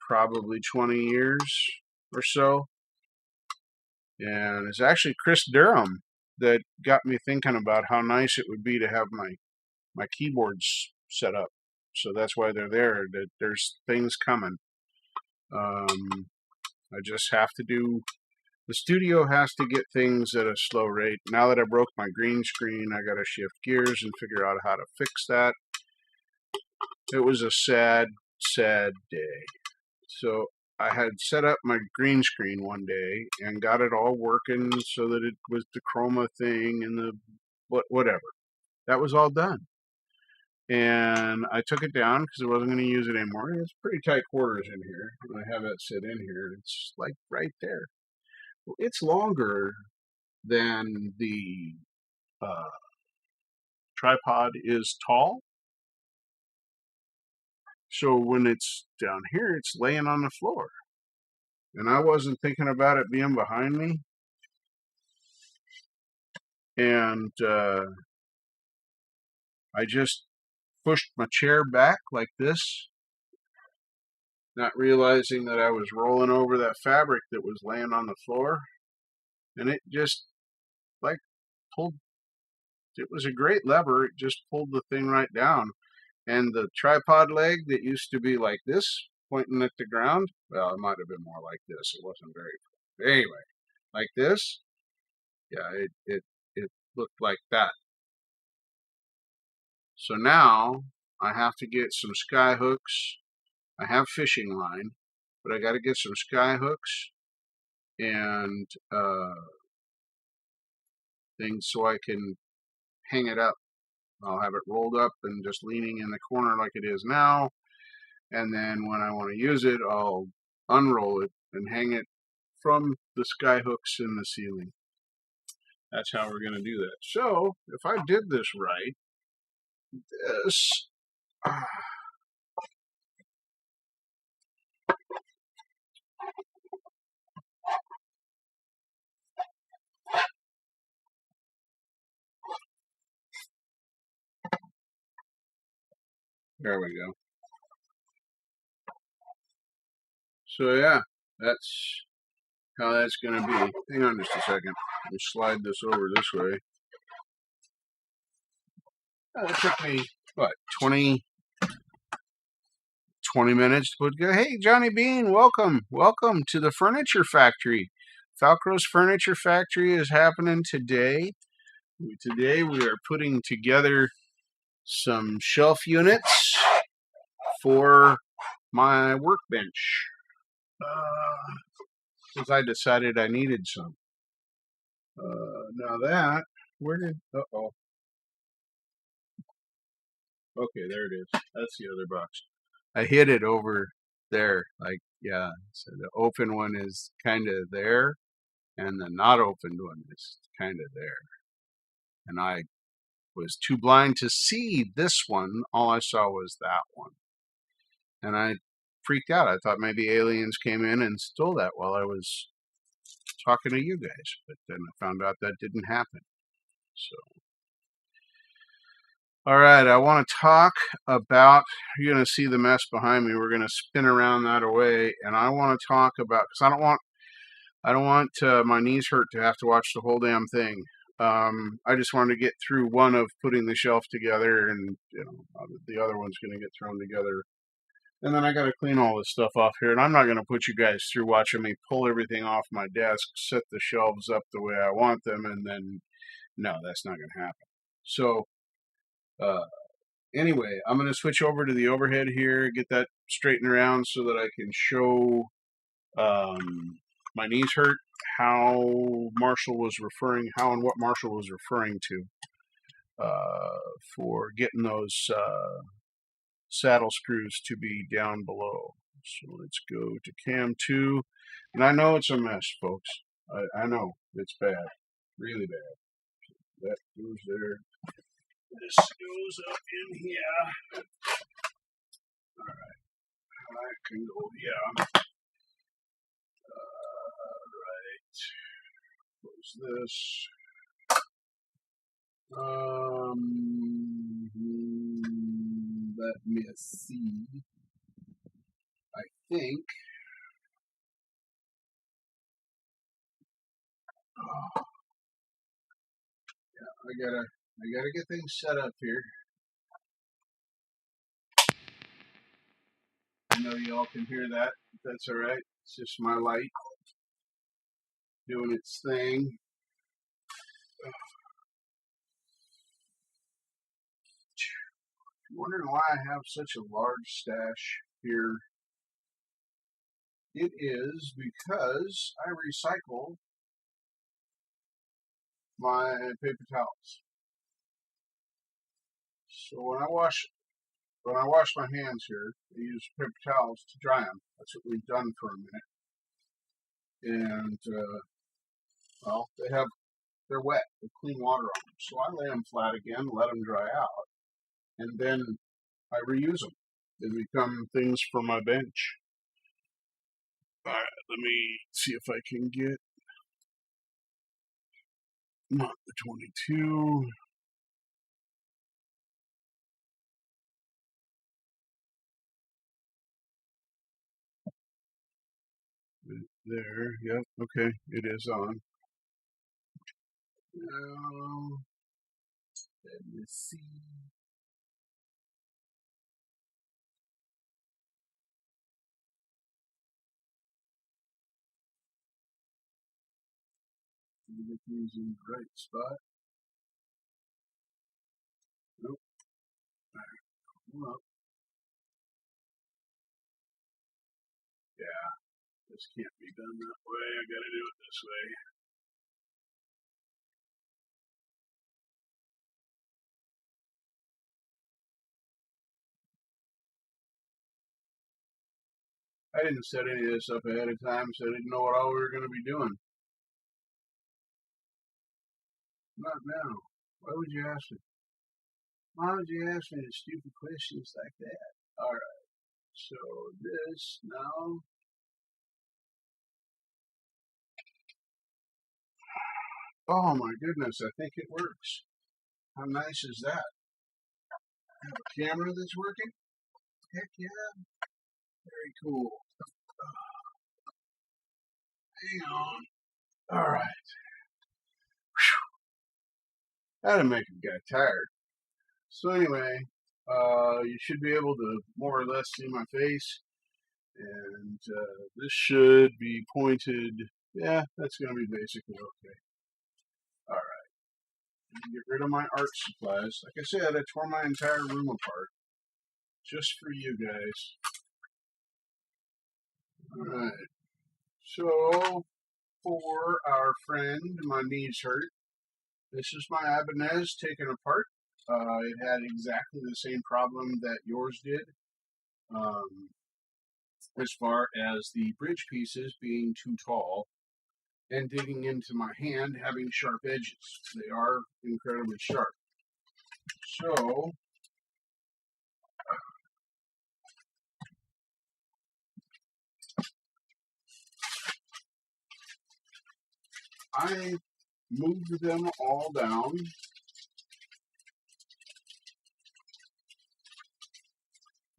[SPEAKER 1] probably 20 years or so. And it's actually Chris Durham that got me thinking about how nice it would be to have my keyboards set up. So that's why they're there. That there's things coming. I just have to do. The studio has to get things at a slow rate. Now that I broke my green screen, I got to shift gears and figure out how to fix that. It was a sad, sad day. So I had set up my green screen one day and got it all working so that it was the chroma thing and the whatever. That was all done. And I took it down because I wasn't going to use it anymore. It's pretty tight quarters in here. And I have it sit in here. It's like right there. Well, it's longer than the tripod is tall. So when it's down here, it's laying on the floor. And I wasn't thinking about it being behind me. And I just pushed my chair back like this, not realizing that I was rolling over that fabric that was laying on the floor. And it just like pulled. It was a great lever. It just pulled the thing right down. And the tripod leg that used to be like this, pointing at the ground, well, it might have been more like this. It wasn't very. Anyway, like this, yeah, it looked like that. So now I have to get some sky hooks. I have fishing line, but I got to get some sky hooks and things so I can hang it up. I'll have it rolled up and just leaning in the corner like it is now. And then when I want to use it, I'll unroll it and hang it from the sky hooks in the ceiling. That's how we're going to do that. So if I did this right, this There we go. So yeah, that's how that's going to be. Hang on just a second. Let me slide this over this way. It took me, what, 20 minutes to put together. Hey, Johnny Bean, welcome. Welcome to the Furniture Factory. TheFalcro's Furniture Factory is happening today. Today we are putting together some shelf units for my workbench. Because I decided I needed some. Now that, where did, uh-oh. Okay, there it is. That's the other box. I hid it over there. Like, yeah, so the open one is kind of there, and the not opened one is kind of there. And I was too blind to see this one. All I saw was that one. And I freaked out. I thought maybe aliens came in and stole that while I was talking to you guys. But then I found out that didn't happen. So, all right, I want to talk about, you're going to see the mess behind me. We're going to spin around that away. And I want to talk about, because I don't want my knees hurt to have to watch the whole damn thing. I just wanted to get through one of putting the shelf together, and the other one's going to get thrown together. And then I got to clean all this stuff off here. And I'm not going to put you guys through watching me pull everything off my desk, set the shelves up the way I want them, and then, no, that's not going to happen. So, anyway, I'm going to switch over to the overhead here, get that straightened around so that I can show my knees hurt, how and what Marshall was referring to for getting those saddle screws to be down below. So let's go to cam 2. And I know it's a mess, folks. I know it's bad, really bad. That goes there. This goes up in here. All right. I can go, yeah. Right. Close this. Let me see. I think. Yeah, I gotta get things set up here. I know y'all can hear that. That's all right. It's just my light doing its thing. Wondering why I have such a large stash here. It is because I recycle my paper towels. So when I wash my hands here, I use paper towels to dry them. That's what we've done for a minute. And well, they're wet with clean water on them. So I lay them flat again, let them dry out, and then I reuse them. They become things for my bench. All right, let me see if I can get not the 22. There, yep, okay, it is on. Now, let me see. Get these in the right spot. Nope. Well, yeah, this can't be done that way. I gotta do it this way. I didn't set any of this up ahead of time, so I didn't know what all we were going to be doing. Not now. Why would you ask me? Why would you ask me stupid questions like that? All right. So this now. Oh my goodness! I think it works. How nice is that? I have a camera that's working. Heck yeah. Very cool. Hang on. All right. That'll make a guy tired. So anyway, you should be able to more or less see my face. And this should be pointed. Yeah, that's going to be basically okay. All right. Get rid of my art supplies. Like I said, I tore my entire room apart just for you guys. All right. So, for our friend, my knees hurt. This is my Ibanez taken apart. It had exactly the same problem that yours did. As far as the bridge pieces being too tall and digging into my hand having sharp edges. They are incredibly sharp. So, I moved them all down.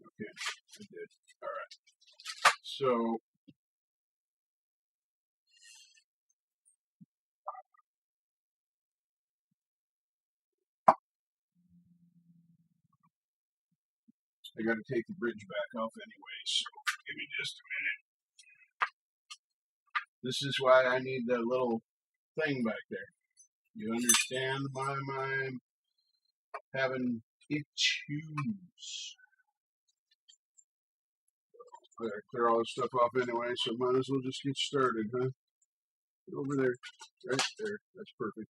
[SPEAKER 1] Okay, I did. All right. So, I got to take the bridge back off anyway, so give me just a minute. This is why I need that little thing back there. You understand why I'm having issues? I gotta clear all this stuff off anyway, so might as well just get started, huh? Over there. Right there. That's perfect.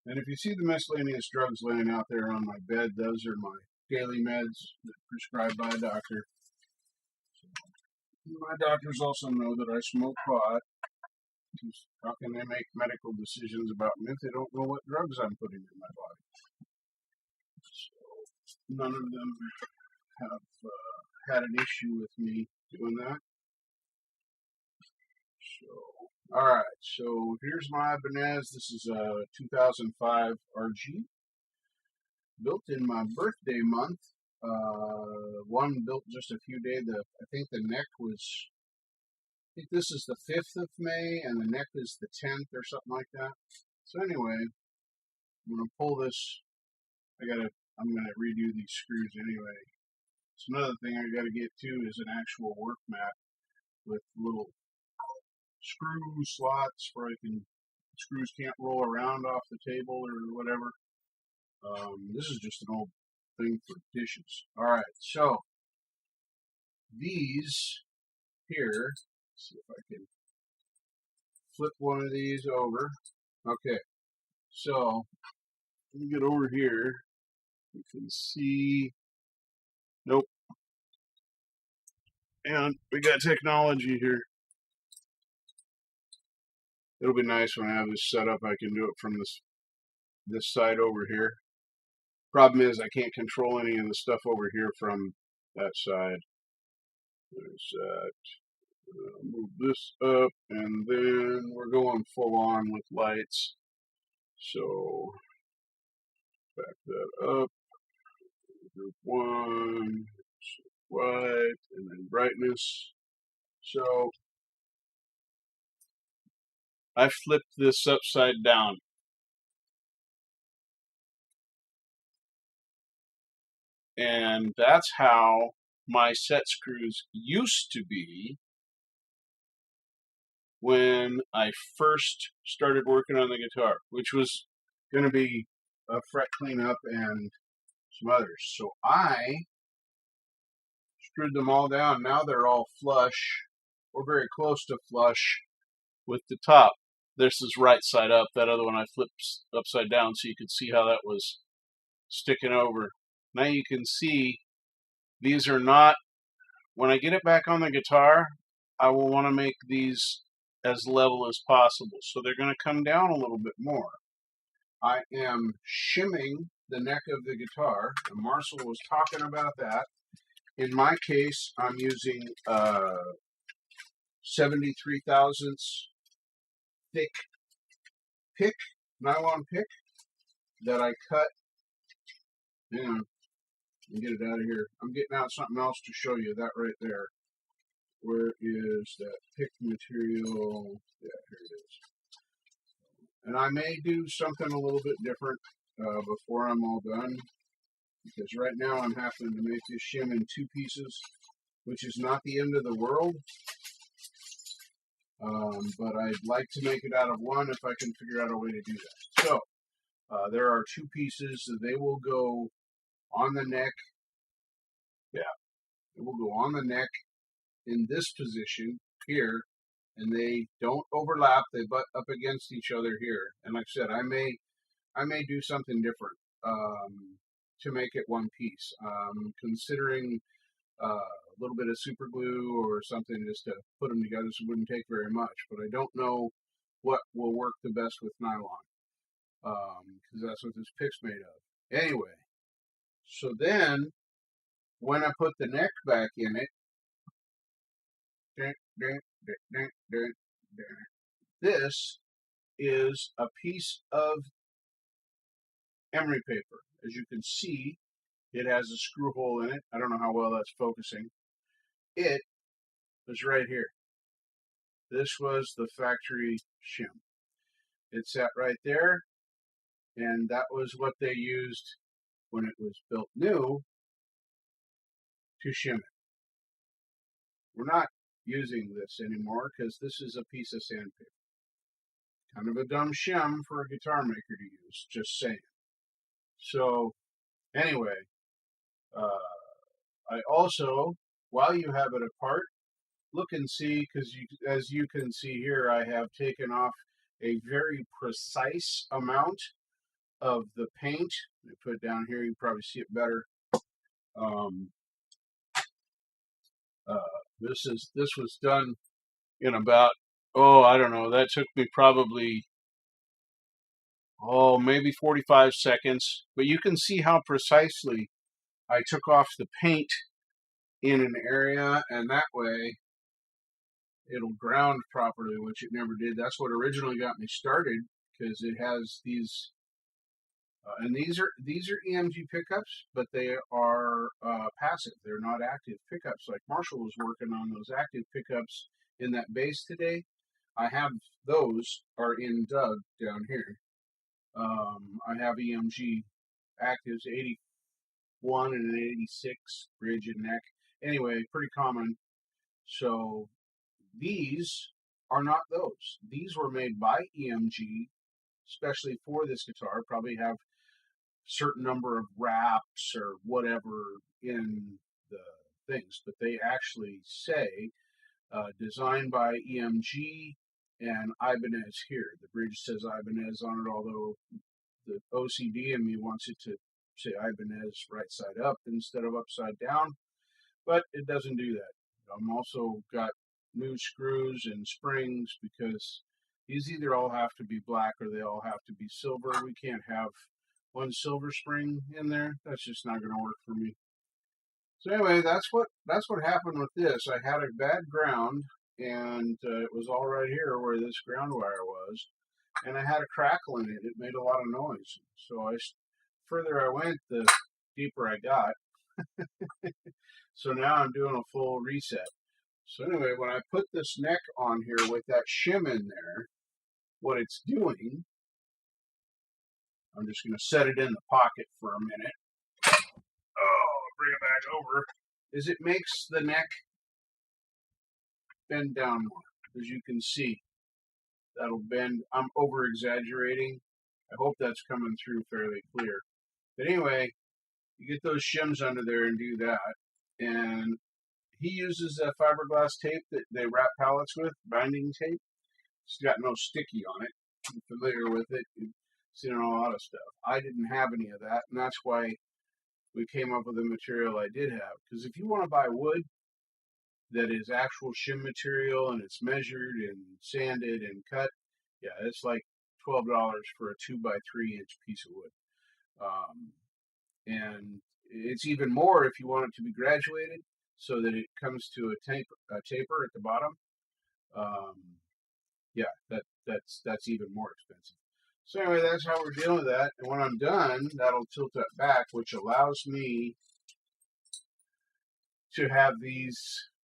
[SPEAKER 1] And if you see the miscellaneous drugs laying out there on my bed, those are my daily meds prescribed by a doctor. My doctors also know that I smoke pot. How can they make medical decisions about me if they don't know what drugs I'm putting in my body? So none of them have had an issue with me doing that. So, all right. So here's my Ibanez. This is a 2005 RG, built in my birthday month. One built just a few days. I think the neck was. I think this is the 5th of May, and the neck is the 10th or something like that. So anyway, I'm gonna pull this. I'm gonna redo these screws anyway. So another thing I gotta get to is an actual work mat with little screw slots where screws can't roll around off the table or whatever. This is just an old thing for dishes. All right, so these here. Let's see if I can flip one of these over. Okay, so let me get over here. You can see. Nope. And we got technology here. It'll be nice when I have this set up. I can do it from this side over here. Problem is I can't control any of the stuff over here from that side. There's that. Move this up, and then we're going full on with lights. So back that up. Group 1, white, and then brightness. So I flipped this upside down. And that's how my set screws used to be when I first started working on the guitar, which was going to be a fret cleanup and some others. So I screwed them all down. Now they're all flush, or very close to flush, with the top. This is right side up. That other one I flipped upside down so you could see how that was sticking over. Now you can see these are not, when I get it back on the guitar, I will want to make these as level as possible. So they're going to come down a little bit more. I am shimming the neck of the guitar, and Marcel was talking about that. In my case, I'm using 73 thousandths thick nylon pick that I cut. Hang on, and get it out of here. I'm getting out something else to show you. That right there. Where is that pick material? Yeah, here it is. And I may do something a little bit different before I'm all done, because right now I'm having to make this shim in 2 pieces, which is not the end of the world. But I'd like to make it out of 1 if I can figure out a way to do that. So there are 2 pieces. They will go on the neck. Yeah, it will go on the neck in this position here, and they don't overlap. They butt up against each other here. And like I said, I may do something different to make it 1 piece. Considering a little bit of super glue or something just to put them together, so it wouldn't take very much. But I don't know what will work the best with nylon, because that's what this pick's made of. Anyway, so then when I put the neck back in it, this is a piece of emery paper. As you can see, it has a screw hole in it. I don't know how well that's focusing. It was right here. This was the factory shim. It sat right there, and that was what they used when it was built new to shim it. We're not using this anymore because this is a piece of sandpaper. Kind of a dumb shim for a guitar maker to use, just saying. So, anyway, I also, while you have it apart, look and see, because as you can see here, I have taken off a very precise amount of the paint. Let me put it down here, you can probably see it better. This was done in about, I don't know, that took me probably, maybe 45 seconds. But you can see how precisely I took off the paint in an area, and that way it'll ground properly, which it never did. That's what originally got me started, because it has these, and these are EMG pickups, but they are passive. They're not active pickups. Like Marshall was working on those active pickups in that bass today. I have those are in Doug down here. I have EMG actives, 81 and an 86 bridge and neck. Anyway, pretty common. So these are not those. These were made by EMG, especially for this guitar. Probably have certain number of wraps or whatever in the things, but they actually say designed by EMG and Ibanez here. The bridge says Ibanez on it, although the OCD in me wants it to say Ibanez right side up instead of upside down, but it doesn't do that. I'm also got new screws and springs, because these either all have to be black or they all have to be silver. We can't have one silver spring in there. That's just not going to work for me. So anyway, that's what happened with this. I had a bad ground, and it was all right here where this ground wire was, and I had a crackle in it. It made a lot of noise. So further I went, the deeper I got. So now I'm doing a full reset. So anyway, when I put this neck on here with that shim in there, what it's doing, I'm just going to set it in the pocket for a minute. Bring it back over, is it makes the neck bend down more. As you can see, that'll bend. I'm over exaggerating. I hope that's coming through fairly clear. But anyway, you get those shims under there and do that. And he uses a fiberglass tape that they wrap pallets with, binding tape. It's got no sticky on it. I'm familiar with it. You've seen it on a lot of stuff. I didn't have any of that, and that's why we came up with the material I did have. Because if you want to buy wood that is actual shim material and it's measured and sanded and cut, yeah, it's like $12 for a 2x3-inch piece of wood. And it's even more if you want it to be graduated, so that it comes to a taper at the bottom. Yeah, that's even more expensive. So anyway, that's how we're dealing with that. And when I'm done, that'll tilt that back, which allows me to have these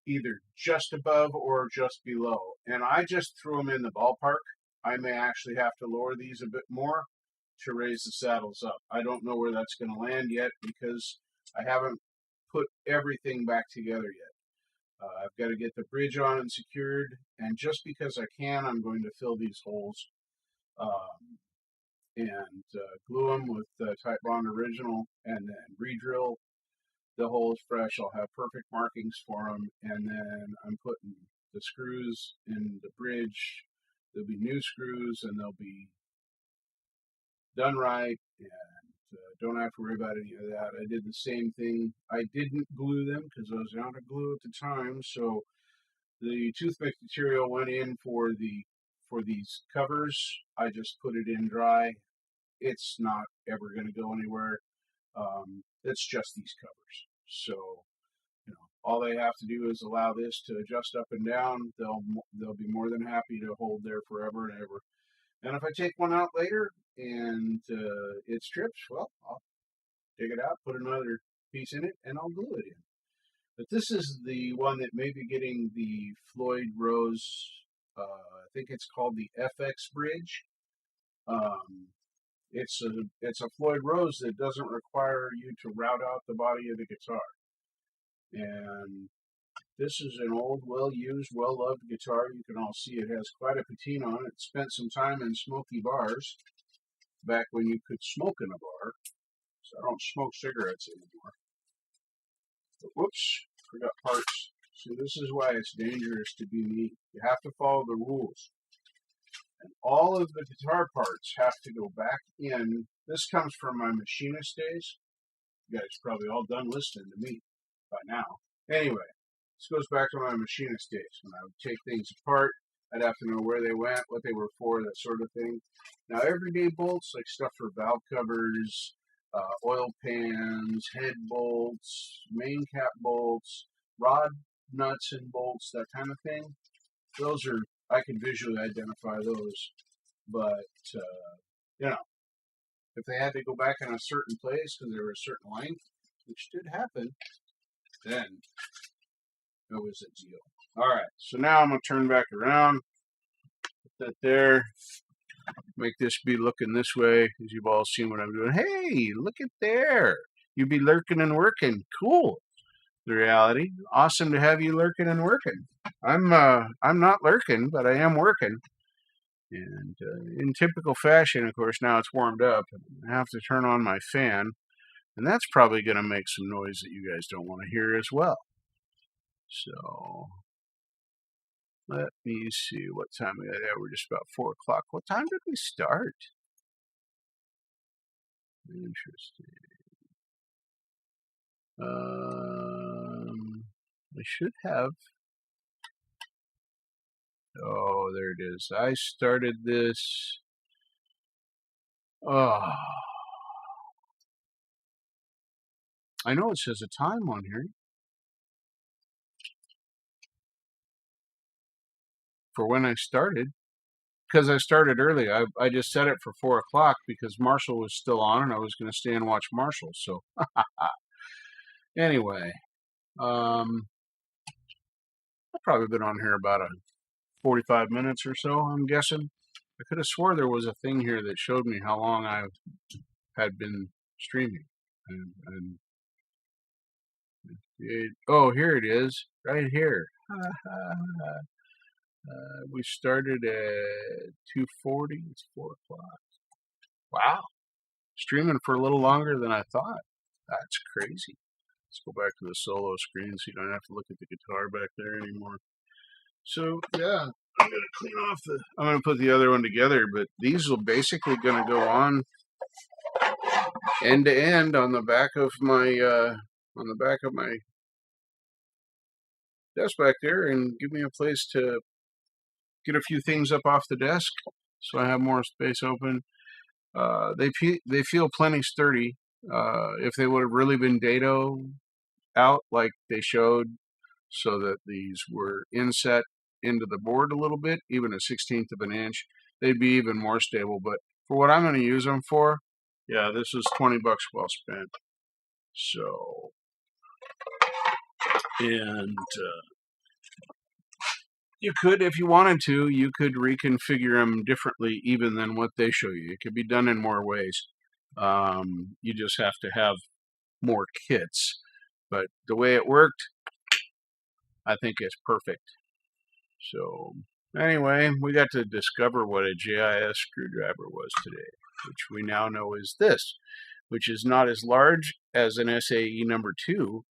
[SPEAKER 1] either just above or just below. And I just threw them in the ballpark. I may actually have to lower these a bit more to raise the saddles up. I don't know where that's going to land yet because I haven't put everything back together yet. I've got to get the bridge on and secured, and just because I can, I'm going to fill these holes and glue them with Type Bond Original, and then re-drill the holes fresh. I'll have perfect markings for them, and then I'm putting the screws in the bridge. There'll be new screws, and they'll be done right, and don't have to worry about any of that. I did the same thing. I didn't glue them because I was out of glue at the time, so the toothpick material went in for these covers. I just put it in dry. It's not ever going to go anywhere. It's just these covers. So, all they have to do is allow this to adjust up and down. They'll be more than happy to hold there forever and ever. And if I take one out later and it strips, well, I'll dig it out, put another piece in it, and I'll glue it in. But this is the one that may be getting the Floyd Rose, I think it's called the FX bridge. It's a Floyd Rose that doesn't require you to route out the body of the guitar. And this is an old, well-used, well-loved guitar. You can all see it has quite a patina on it. Spent some time in smoky bars back when you could smoke in a bar. So I don't smoke cigarettes anymore. But whoops, forgot parts. So this is why it's dangerous to be me. You have to follow the rules. And all of the guitar parts have to go back in. This comes from my machinist days. You guys are probably all done listening to me by now. Anyway, this goes back to my machinist days when I would take things apart. I'd have to know where they went, what they were for, that sort of thing. Now, everyday bolts, like stuff for valve covers, oil pans, head bolts, main cap bolts, rod nuts and bolts, that kind of thing. Those are, I can visually identify those. But, if they had to go back in a certain place because they were a certain length, which did happen, then it was a deal. All right, so now I'm going to turn back around, put that there, make this be looking this way, as you've all seen what I'm doing. Hey, look at there. You be lurking and working. Cool. The reality. Awesome to have you lurking and working. I'm not lurking, but I am working. And in typical fashion, of course, now it's warmed up. I have to turn on my fan, and that's probably going to make some noise that you guys don't want to hear as well. So let me see what time we got. Yeah, we're just about 4 o'clock. What time did we start? Interesting. I should have. Oh, there it is. I started this. Oh, I know it says a time on here for when I started, because I started early. I just set it for 4 o'clock because Marshall was still on, and I was going to stay and watch Marshall. So anyway, I've probably been on here about 45 minutes or so, I'm guessing. I could have swore there was a thing here that showed me how long I had been streaming. And oh, here it is, right here. We started at 2:40. It's 4 o'clock. Wow, streaming for a little longer than I thought. That's crazy. Let's go back to the solo screen so you don't have to look at the guitar back there anymore. So yeah, I'm gonna clean off the. I'm gonna put the other one together, but these will basically gonna go on end to end on the back of my desk back there, and give me a place to get a few things up off the desk, so I have more space open. They feel plenty sturdy. If they would have really been dado out like they showed, so that these were inset into the board a little bit, even a 1/16 of an inch, they'd be even more stable. But for what I'm going to use them for, yeah, this is $20 well spent. So And you could, if you wanted to, you could reconfigure them differently even than what they show you. It could be done in more ways. You just have to have more kits. But the way it worked, I think it's perfect. So anyway, we got to discover what a JIS screwdriver was today, which we now know is this, which is not as large as an SAE number 2,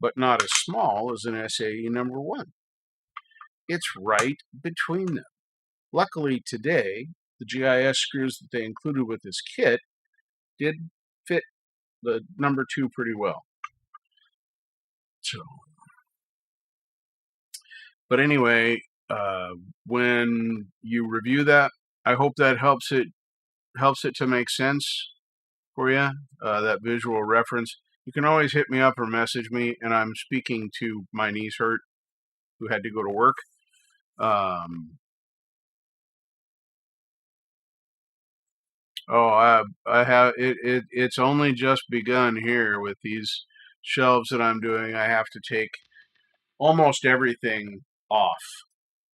[SPEAKER 1] but not as small as an SAE number 1. It's right between them. Luckily today, the GIS screws that they included with this kit did fit the number 2 pretty well. So, but anyway, when you review that, I hope that helps it to make sense for you, that visual reference. You can always hit me up or message me, and I'm speaking to my knees hurt who had to go to work. I have it. It's only just begun here with these shelves that I'm doing. I have to take almost everything off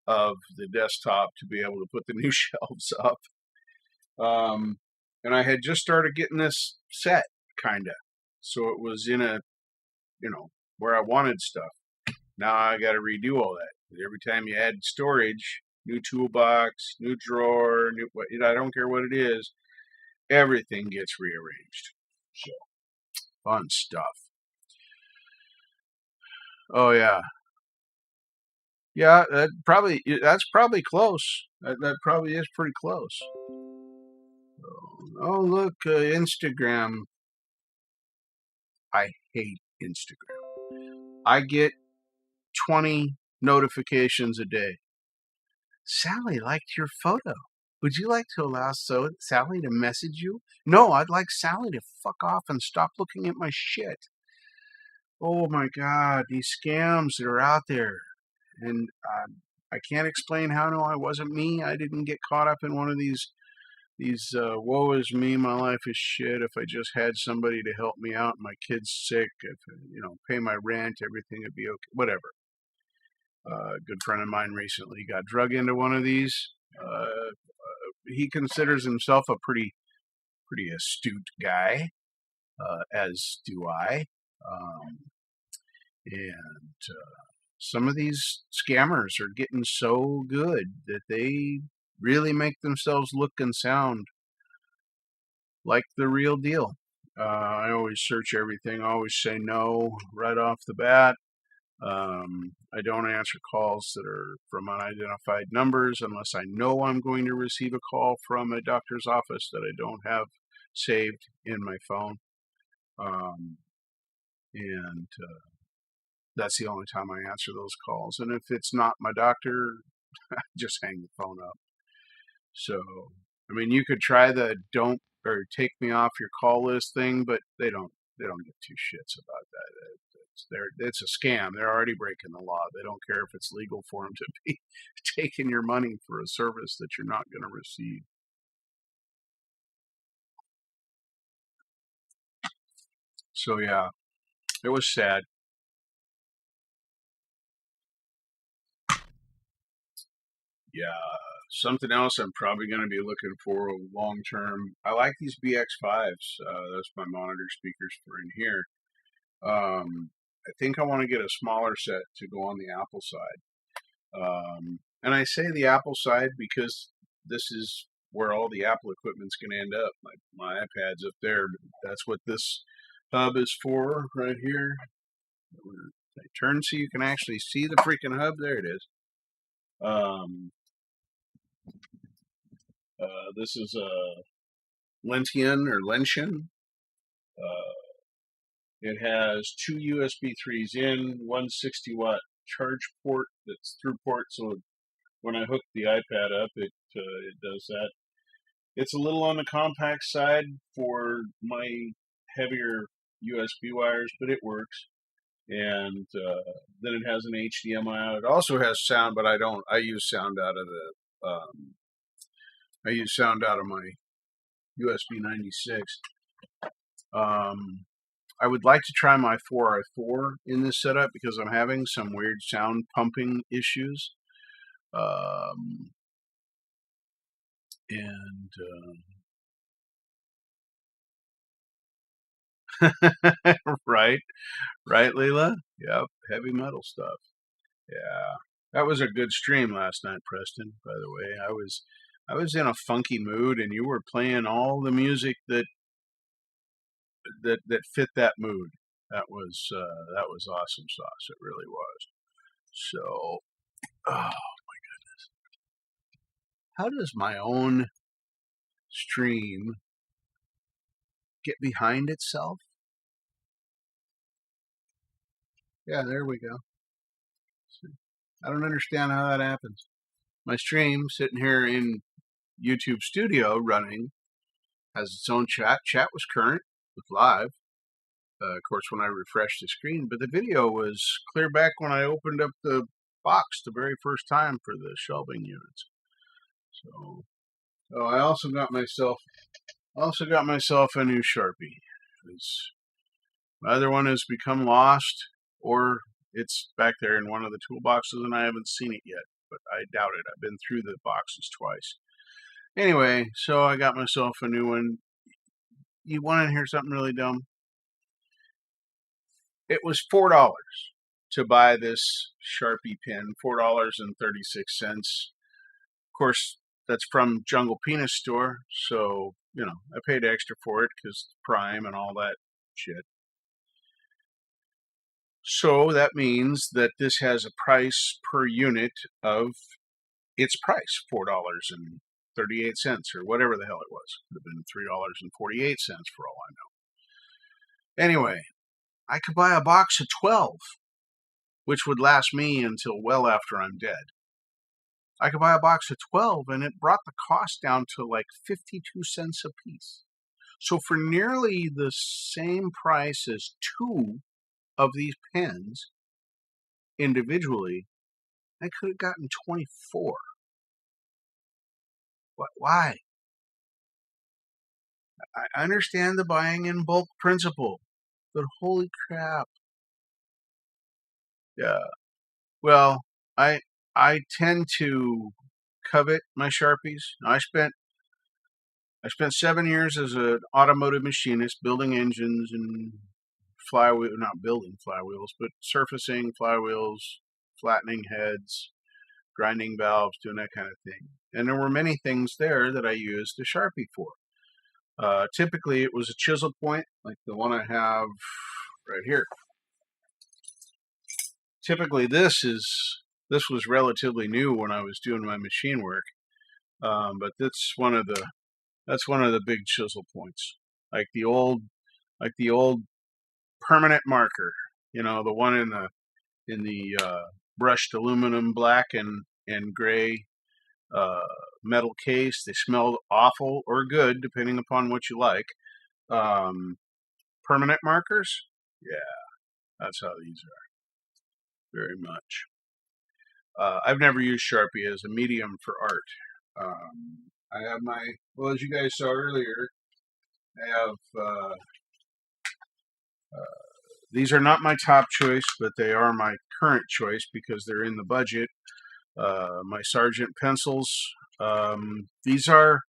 [SPEAKER 1] of the desktop to be able to put the new shelves up. And I had just started getting this set, kinda. So it was in a, where I wanted stuff. Now I got to redo all that. Every time you add storage, new toolbox, new drawer, I don't care what it is, everything gets rearranged. So, fun stuff. Oh yeah. Yeah, that's probably close. That probably is pretty close. Oh, look, Instagram. I hate Instagram. I get 20 notifications a day. Sally liked your photo. Would you like to allow Sally to message you? No, I'd like Sally to fuck off and stop looking at my shit. Oh my God, these scams that are out there. And I can't explain how. No, I wasn't me. I didn't get caught up in one of these woe is me, my life is shit. If I just had somebody to help me out, my kid's sick, if pay my rent, everything would be okay. Whatever. A good friend of mine recently got drug into one of these. He considers himself a pretty astute guy, as do I. And some of these scammers are getting so good that they really make themselves look and sound like the real deal. I always search everything. I always say no right off the bat. I don't answer calls that are from unidentified numbers unless I know I'm going to receive a call from a doctor's office that I don't have saved in my phone. And that's the only time I answer those calls. And if it's not my doctor, I just hang the phone up. So, I mean, you could try the don't or take me off your call list thing, but they don't give two shits about that. It's a scam. They're already breaking the law. They don't care if it's legal for them to be taking your money for a service that you're not going to receive. So yeah, it was sad. Yeah, something else I'm probably going to be looking for long term. I like these BX5s. That's my monitor speakers for in here. I think I want to get a smaller set to go on the Apple side. And I say the Apple side because this is where all the Apple equipment's going to end up. My iPad's up there. That's what this hub is for right here. I turn so you can actually see the freaking hub. There it is. This is a Lentian or Lentian. It has two USB 3s in, 160-watt charge port that's through port. So when I hook the iPad up, it does that. It's a little on the compact side for my heavier USB wires, but it works. And then it has an HDMI out. It also has sound, but I don't. I use sound out of the. I use sound out of my USB 96. I would like to try my 4i4 in this setup because I'm having some weird sound pumping issues. And right, Leela? Yep, heavy metal stuff. Yeah, that was a good stream last night, Preston. By the way, I was in a funky mood, and you were playing all the music that fit that mood. That was awesome sauce. It really was. So, oh, how does my own stream get behind itself? Yeah, there we go. I don't understand how that happens. My stream sitting here in YouTube Studio running has its own chat. Chat was current with live. Of course, when I refreshed the screen, but the video was clear back when I opened up the box the very first time for the shelving units. So, oh, I also got myself a new Sharpie. My other one has become lost, or it's back there in one of the toolboxes, and I haven't seen it yet. But I doubt it. I've been through the boxes twice. Anyway, so I got myself a new one. You want to hear something really dumb? It was $4 to buy this Sharpie pen. $4.36. Of course, that's from Jungle Penis Store, so I paid extra for it because Prime and all that shit. So that means that this has a price per unit of its price, $4.38 or whatever the hell it was. Could have been $3.48 for all I know. Anyway, I could buy a box of 12, which would last me until well after I'm dead. I could buy a box of 12, and it brought the cost down to like 52 cents a piece. So for nearly the same price as 2 of these pens individually, I could have gotten 24. Why? I understand the buying in bulk principle, but holy crap. Yeah. Well, I tend to covet my Sharpies. I spent 7 years as an automotive machinist building engines and not building flywheels, but surfacing flywheels, flattening heads, grinding valves, doing that kind of thing. And there were many things there that I used a Sharpie for. Typically, it was a chisel point, like the one I have right here. Typically, this was relatively new when I was doing my machine work, but that's one of the big chisel points, like the old permanent marker. The one in the brushed aluminum black and gray metal case. They smelled awful or good, depending upon what you like. Permanent markers, yeah, that's how these are. Very much. I've never used Sharpie as a medium for art. I have as you guys saw earlier, I have these are not my top choice, but they are my current choice because they're in the budget. My Sargent pencils. These are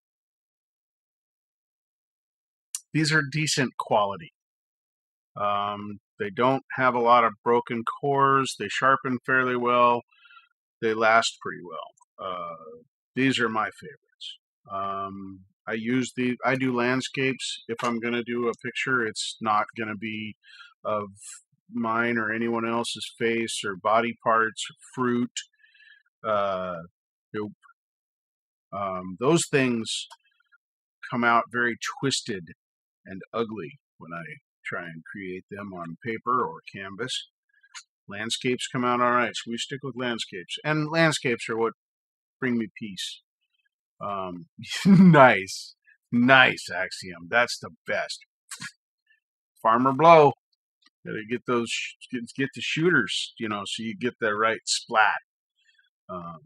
[SPEAKER 1] decent quality. They don't have a lot of broken cores. They sharpen fairly well. They last pretty well. These are my favorites. I do landscapes. If I'm going to do a picture, it's not going to be of mine or anyone else's face or body parts or fruit. Nope. Those things come out very twisted and ugly when I try and create them on paper or canvas. Landscapes come out all right, so we stick with landscapes. And landscapes are what bring me peace. Nice Axiom. That's the best. Farmer blow. Gotta get get the shooters, so you get the right splat. It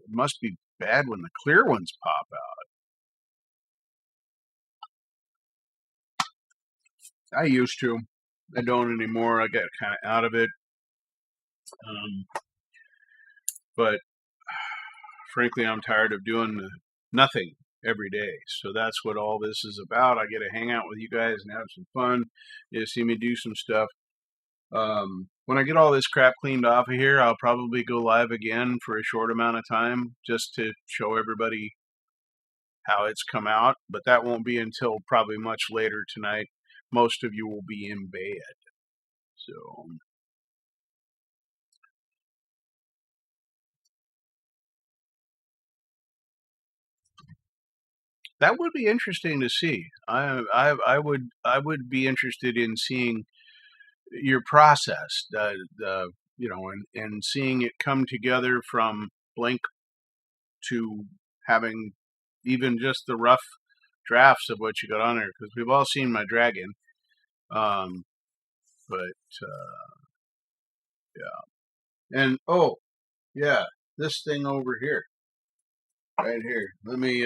[SPEAKER 1] must be bad when the clear ones pop out. I used to. I don't anymore. I got kind of out of it. But frankly, I'm tired of doing nothing every day. So that's what all this is about. I get to hang out with you guys and have some fun. You see me do some stuff. When I get all this crap cleaned off of here, I'll probably go live again for a short amount of time just to show everybody how it's come out. But that won't be until probably much later tonight. Most of you will be in bed. So that would be interesting to see. I would be interested in seeing your process, you know, and seeing it come together from blank to having even just the rough drafts of what you got on there, because we've all seen my dragon. But yeah, and oh yeah, this thing over here, right here. Let me.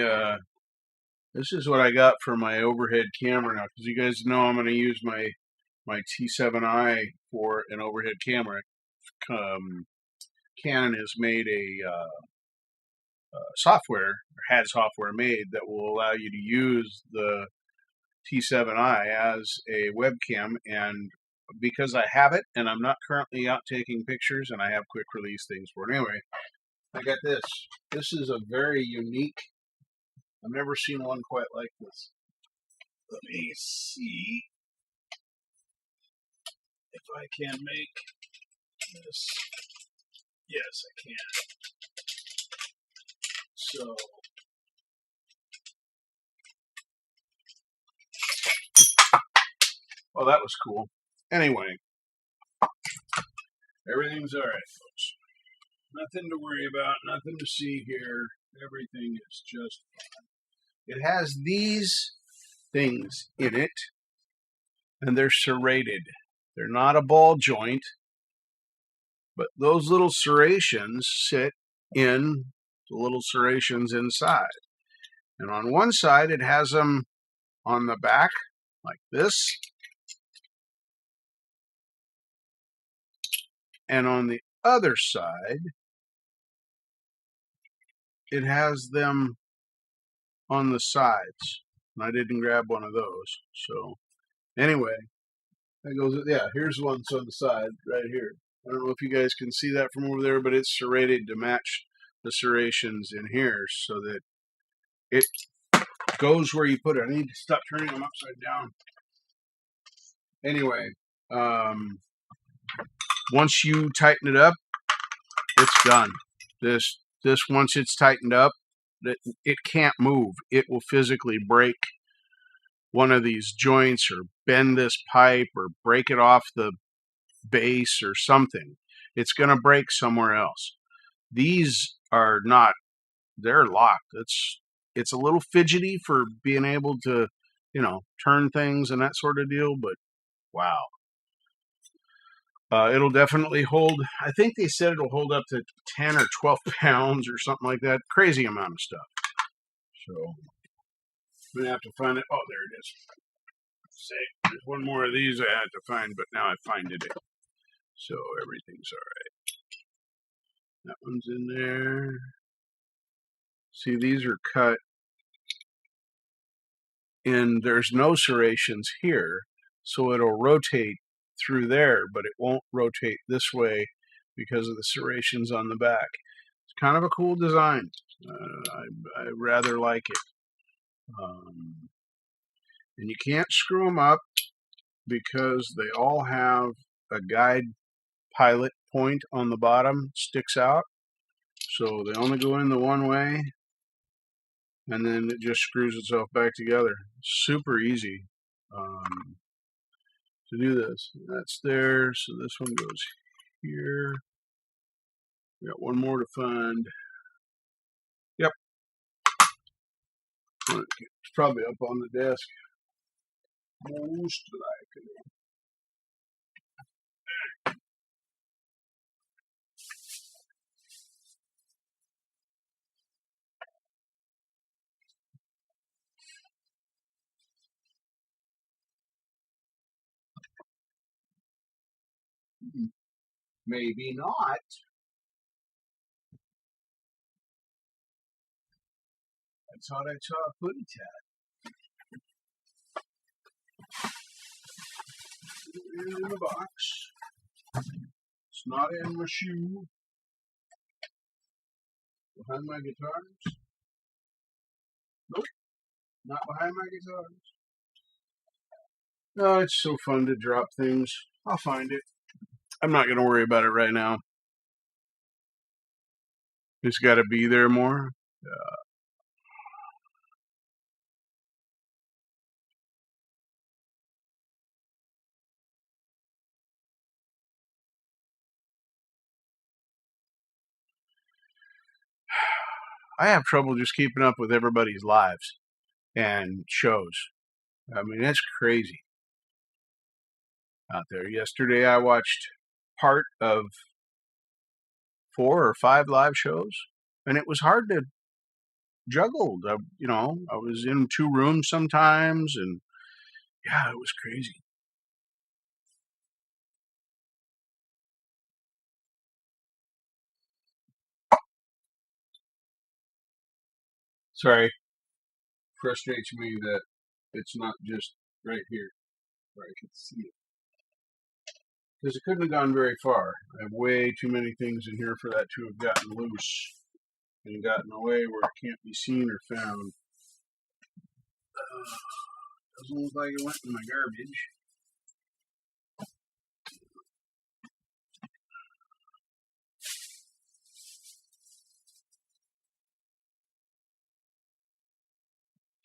[SPEAKER 1] This is what I got for my overhead camera now, because you guys know I'm going to use my T7i for an overhead camera. Canon has made a software, or had software made, that will allow you to use the T7i as a webcam. And because I have it and I'm not currently out taking pictures and I have quick release things for it anyway, I got this. This is a very unique, I've never seen one quite like this. Let me see if I can make this. Yes, I can. So, oh, that was cool. Anyway, everything's all right, folks. Nothing to worry about, nothing to see here. Everything is just fine. It has these things in it, and they're serrated. They're not a ball joint, but those little serrations sit in the little serrations inside. And on one side, it has them on the back like this. And on the other side, it has them on the sides. And I didn't grab one of those. So anyway, that goes, yeah, here's one on the side right here. I don't know if you guys can see that from over there, but it's serrated to match the serrations in here so that it goes where you put it. I need to stop turning them upside down. Anyway, once you tighten it up, it's done. This once it's tightened up, it can't move. It will physically break one of these joints or bend this pipe or break it off the base or something. It's going to break somewhere else. These are not, they're locked. It's a little fidgety for being able to, you know, turn things and that sort of deal, but wow. It'll definitely hold, I think they said it'll hold up to 10 or 12 pounds or something like that. Crazy amount of stuff. So I'm going to have to find it. Oh, there it is. Say, there's one more of these I had to find, but now I find it. So everything's all right. That one's in there. See, these are cut, and there's no serrations here, so it'll rotate through there, but it won't rotate this way because of the serrations on the back. It's kind of a cool design. I rather like it. And you can't screw them up because they all have a guide pilot point on the bottom, sticks out. So they only go in the one way, and then it just screws itself back together. Super easy to do this. That's there, so this one goes here. We got one more to find. Yep. It's probably up on the desk. Most likely. Maybe not. I thought I saw a footy tag in the box. It's not in my shoe. Behind my guitars? Nope, not behind my guitars. No, it's so fun to drop things. I'll find it. I'm not going to worry about it right now. It's got to be there more. I have trouble just keeping up with everybody's lives and shows. I mean, it's crazy out there. Yesterday, I watched part of 4 or 5 live shows, and it was hard to juggle. I was in 2 rooms sometimes, and yeah, it was crazy. Sorry, frustrates me that it's not just right here where I can see it. Because it couldn't have gone very far. I have way too many things in here for that to have gotten loose and gotten away where it can't be seen or found. Doesn't look like it went in my garbage.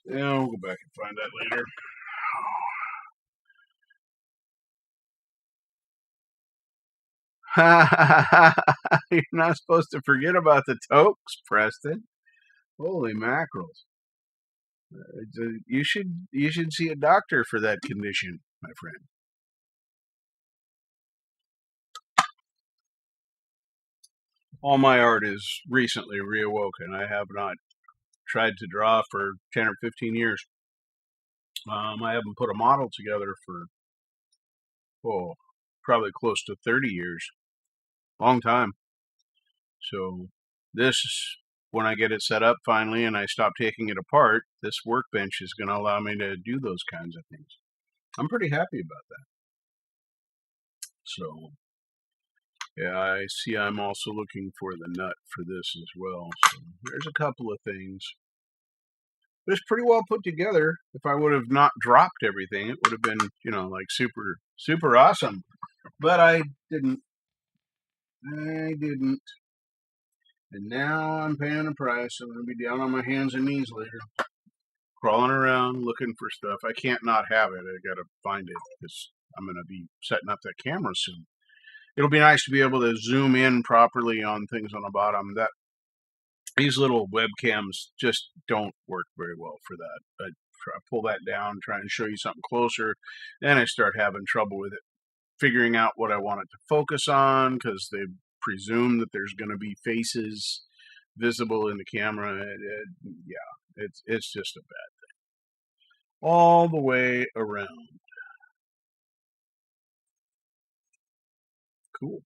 [SPEAKER 1] Yeah, we'll go back and find that later. You're not supposed to forget about the toques, Preston. Holy mackerels! You should see a doctor for that condition, my friend. All my art is recently reawoken. I have not tried to draw for 10 or 15 years. I haven't put a model together for probably close to 30 years. Long time. So this, when I get it set up finally and I stop taking it apart, this workbench is going to allow me to do those kinds of things. I'm pretty happy about that. So, yeah, I see I'm also looking for the nut for this as well. So there's a couple of things. But it's pretty well put together. If I would have not dropped everything, it would have been, like super, super awesome. But I didn't. And now I'm paying a price. I'm going to be down on my hands and knees later, crawling around looking for stuff. I can't not have it. I got to find it because I'm going to be setting up that camera soon. It'll be nice to be able to zoom in properly on things on the bottom. These little webcams just don't work very well for that. I pull that down, try and show you something closer, then I start having trouble with it, figuring out what I want it to focus on because they presume that there's going to be faces visible in the camera. It's just a bad thing all the way around. Cool.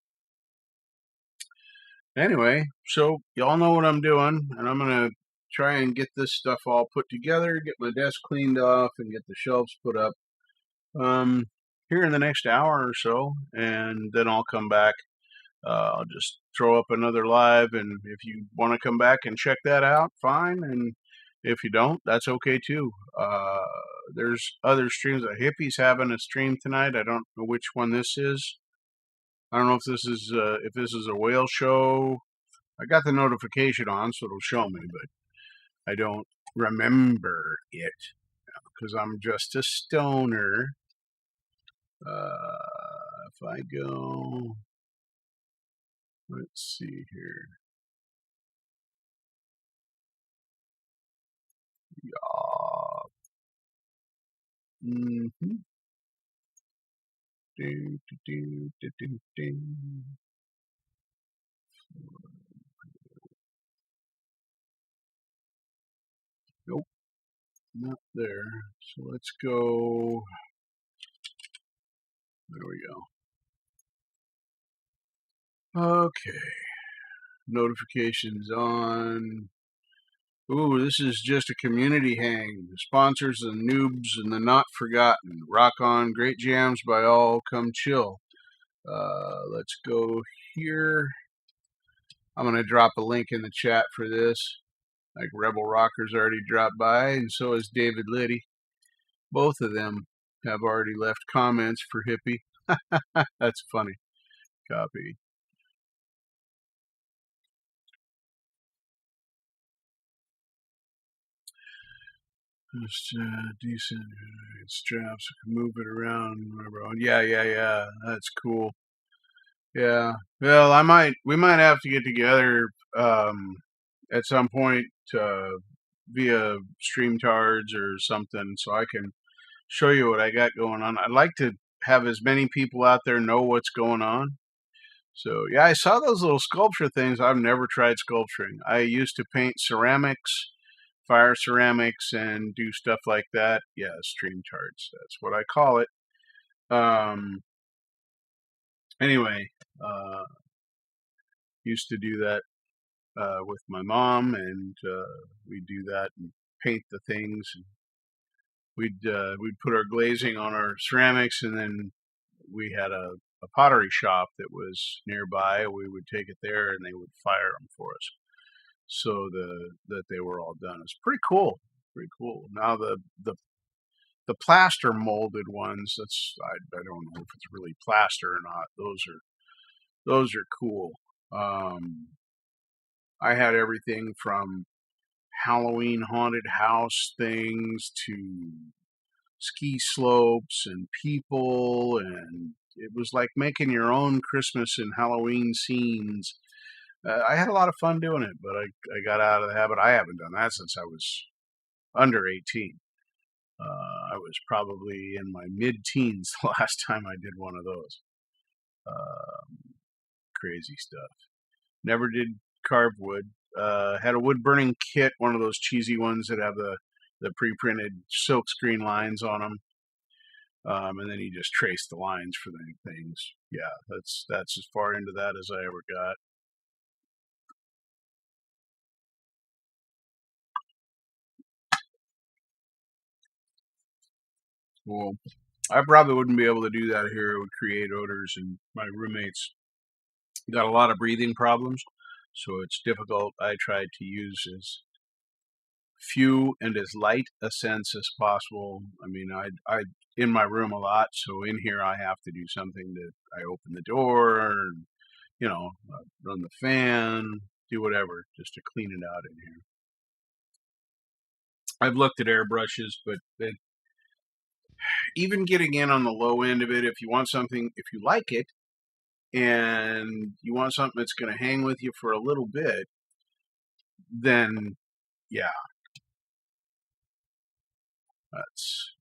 [SPEAKER 1] Anyway, so y'all know what I'm doing, and I'm gonna try and get this stuff all put together, get my desk cleaned off, and get the shelves put up here in the next hour or so, and then I'll come back. I'll just throw up another live, and if you want to come back and check that out, fine. And if you don't, that's okay too. There's other streams. Hippie's having a stream tonight. I don't know which one this is. I don't know if this is a whale show. I got the notification on, so it'll show me, but I don't remember it because I'm just a stoner. If I go, let's see here. Yeah. Mm-hmm. Nope, not there. So let's go. There we go. Okay. Notifications on. Ooh, this is just a community hang. The sponsors, the noobs, and the not forgotten. Rock on, great jams by all. Come chill. Let's go here. I'm going to drop a link in the chat for this. Like Rebel Rockers already dropped by, and so has David Liddy. Both of them have already left comments for Hippie. That's funny. Copy. Just decent straps. I can move it around. Yeah. That's cool. Yeah. Well, we might have to get together at some point via StreamYards or something, so I can show you what I got going on. I'd like to have as many people out there know what's going on. So yeah, I saw those little sculpture things. I've never tried sculpturing. I used to paint ceramics, fire ceramics, and do stuff like that. Yeah, StreamYards. That's what I call it. Anyway, used to do that with my mom, and we'd do that and paint the things. And we'd put our glazing on our ceramics, and then we had a pottery shop that was nearby. We would take it there, and they would fire them for us, so that they were all done. It's pretty cool. Pretty cool. Now the plaster molded ones. I don't know if it's really plaster or not. Those are cool. I had everything from Halloween haunted house things to ski slopes and people, and it was like making your own Christmas and Halloween scenes. I had a lot of fun doing it, but I got out of the habit. I haven't done that since I was under 18. I was probably in my mid-teens the last time I did one of those. Crazy stuff. Never did carved wood. Had a wood burning kit, one of those cheesy ones that have the pre-printed silkscreen lines on them. And then you just trace the lines for the things. Yeah, that's as far into that as I ever got. Well, I probably wouldn't be able to do that here. It would create odors, and my roommates got a lot of breathing problems, so it's difficult. I tried to use as few and as light a scents as possible. I mean, I in my room a lot, so in here I have to do something that I open the door, and, run the fan, do whatever just to clean it out in here. I've looked at airbrushes, but even getting in on the low end of it, if you want something, if you like it, and you want something that's going to hang with you for a little bit, then yeah, that's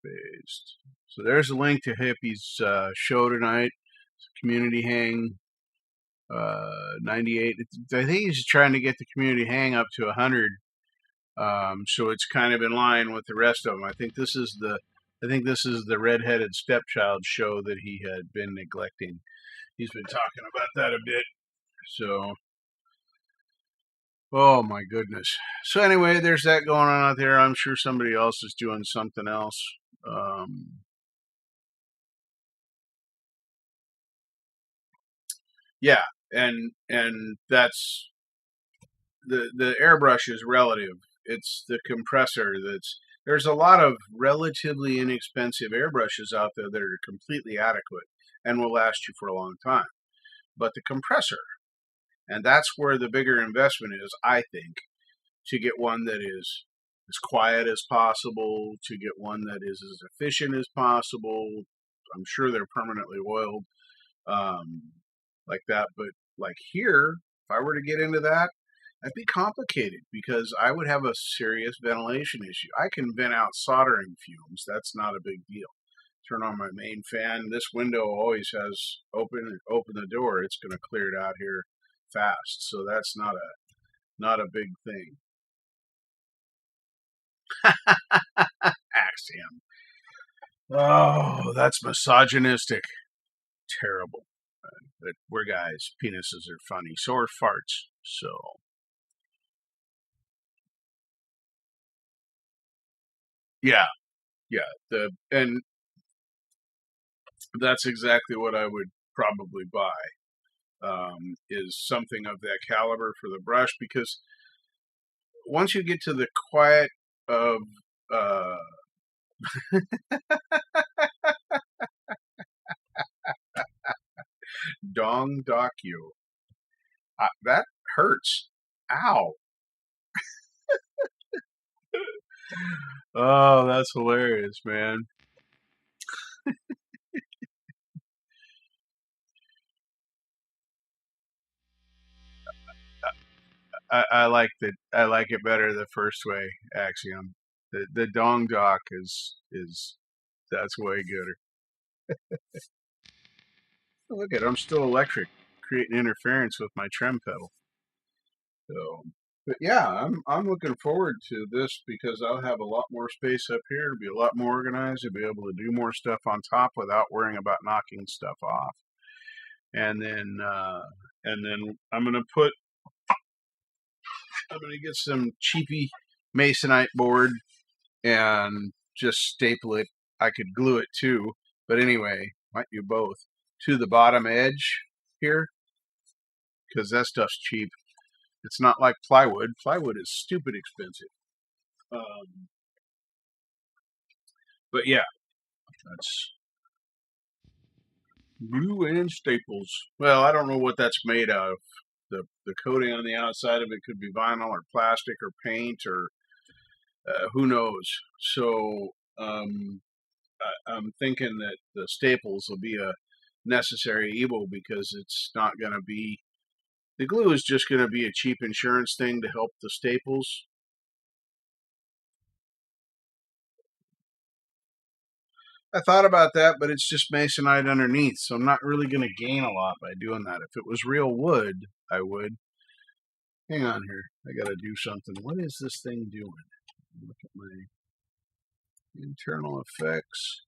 [SPEAKER 1] based. So there's a link to Hippie's show tonight. It's a community hang. 98. I think he's trying to get the community hang up to 100. So it's kind of in line with the rest of them. I think this is the redheaded stepchild show that he had been neglecting. He's been talking about that a bit. So, oh my goodness. So anyway, there's that going on out there. I'm sure somebody else is doing something else. Yeah, and that's the airbrush is relative. It's the compressor there's a lot of relatively inexpensive airbrushes out there that are completely adequate and will last you for a long time. But the compressor, and that's where the bigger investment is, I think, to get one that is as quiet as possible, to get one that is as efficient as possible. I'm sure they're permanently oiled, like that. But like here, if I were to get into that, that'd be complicated because I would have a serious ventilation issue. I can vent out soldering fumes. That's not a big deal. Turn on my main fan. This window always has open the door. It's going to clear it out here fast. So that's not a big thing. Axiom. Oh, that's misogynistic. terrible. But we're guys. Penises are funny. So are farts. So yeah, and that's exactly what I would probably buy. Is something of that caliber for the brush, because once you get to the quiet of uh, Dong Docu, that hurts. Ow. Oh, that's hilarious, man. I like that. I like it better the first way. Axiom. The Dong Doc is that's way gooder. Look at it, I'm still electric, creating interference with my trem pedal. So, but yeah, I'm looking forward to this because I'll have a lot more space up here. It'll be a lot more organized. I'll be able to do more stuff on top without worrying about knocking stuff off. And then I'm gonna get some cheapy masonite board and just staple it. I could glue it too, but anyway, might do both to the bottom edge here because that stuff's cheap. It's not like plywood. Plywood is stupid expensive. Um, but yeah, that's glue and staples. Well, I don't know what that's made out of. The coating on the outside of it could be vinyl or plastic or paint or who knows. So I'm thinking that the staples will be a necessary evil because it's not going to be. The glue is just going to be a cheap insurance thing to help the staples. I thought about that, but it's just masonite underneath, so I'm not really going to gain a lot by doing that. If it was real wood, I would. Hang on here. I got to do something. What is this thing doing? Look at my internal effects.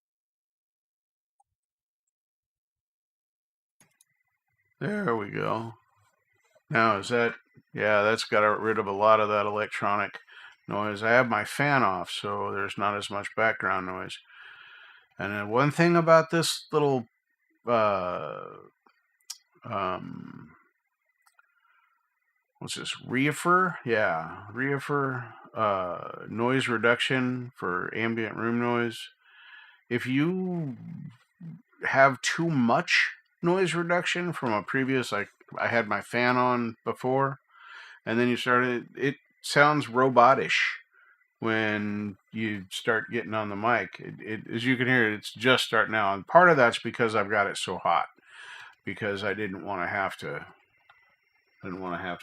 [SPEAKER 1] There we go. Now, is that, yeah, that's got rid of a lot of that electronic noise. I have my fan off, so there's not as much background noise. And then one thing about this little what's this, Reefer? Yeah, Reefer noise reduction for ambient room noise. If you have too much noise reduction from a previous, like I had my fan on before, and then you started, it sounds robotish when you start getting on the mic. As you can hear, it's just starting out, and part of that's because I've got it so hot, because I didn't want to have to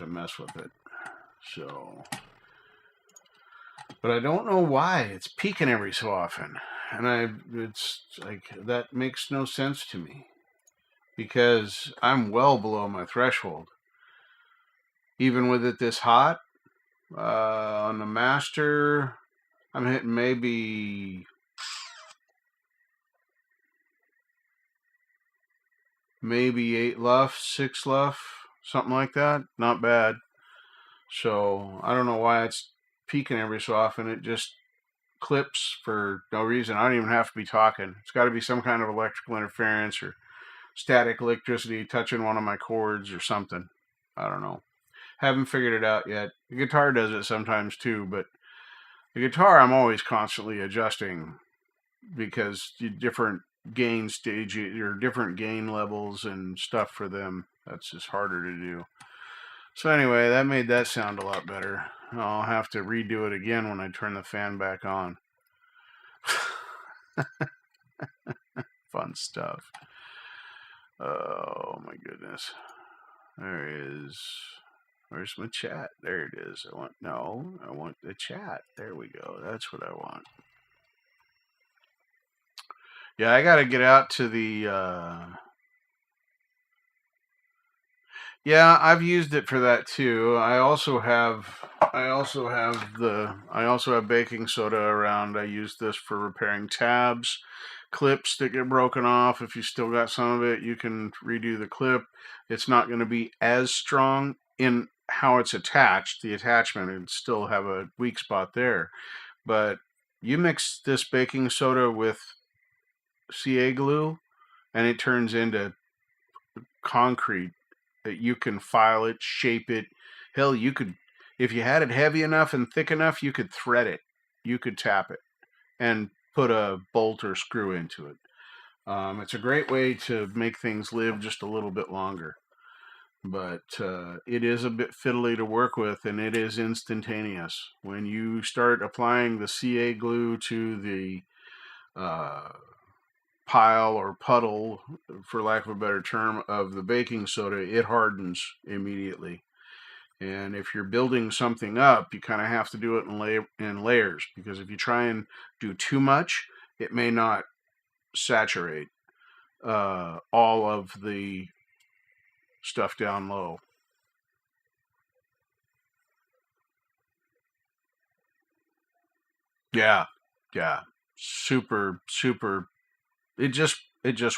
[SPEAKER 1] mess with it. So, but I don't know why it's peaking every so often, and it's like that makes no sense to me because I'm well below my threshold. Even with it this hot, on the master, I'm hitting maybe 8 luff, 6 luff, something like that. Not bad. So I don't know why it's peaking every so often. It just clips for no reason. I don't even have to be talking. It's got to be some kind of electrical interference or static electricity touching one of my cords or something. I don't know. Haven't figured it out yet. The guitar does it sometimes too, but the guitar I'm always constantly adjusting because different gain stages or different gain levels and stuff for them. That's just harder to do. So anyway, that made that sound a lot better. I'll have to redo it again when I turn the fan back on. Fun stuff. Oh my goodness. There is. Where's my chat? There it is. I want the chat. There we go. That's what I want. Yeah, I got to get out to the yeah, I've used it for that too. I also have baking soda around. I use this for repairing tabs clips that get broken off. If you still got some of it, you can redo the clip. It's not going to be as strong in how it's attached, the attachment, and still have a weak spot there. But you mix this baking soda with CA glue, and it turns into concrete that you can file it, shape it. Hell, you could, if you had it heavy enough and thick enough, you could thread it. You could tap it and put a bolt or screw into it. It's a great way to make things live just a little bit longer. But it is a bit fiddly to work with, and it is instantaneous. When you start applying the CA glue to the pile or puddle, for lack of a better term, of the baking soda, it hardens immediately. And if you're building something up, you kind of have to do it in layers, because if you try and do too much, it may not saturate all of the stuff down low. Yeah, super. It just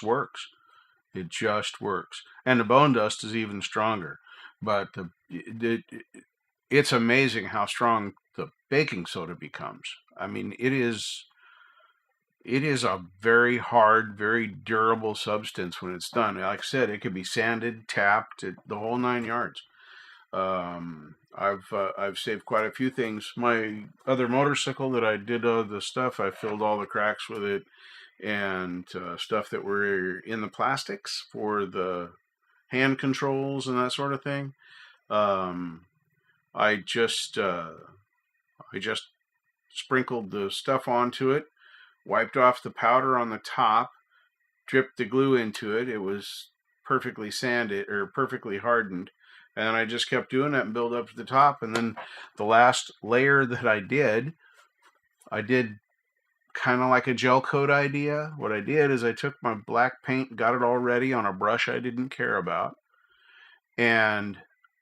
[SPEAKER 1] works. It just works, and the bone dust is even stronger. But it's amazing how strong the baking soda becomes. I mean, it is a very hard, very durable substance when it's done. Like I said, it can be sanded, tapped, the whole 9 yards. I've saved quite a few things. My other motorcycle that I did the stuff, I filled all the cracks with it, and stuff that were in the plastics for the hand controls and that sort of thing. I just sprinkled the stuff onto it, wiped off the powder on the top, dripped the glue into it. It was perfectly sanded or perfectly hardened. And I just kept doing that and build up to the top. And then the last layer that I did kind of like a gel coat idea. What I did is I took my black paint, got it all ready on a brush I didn't care about, and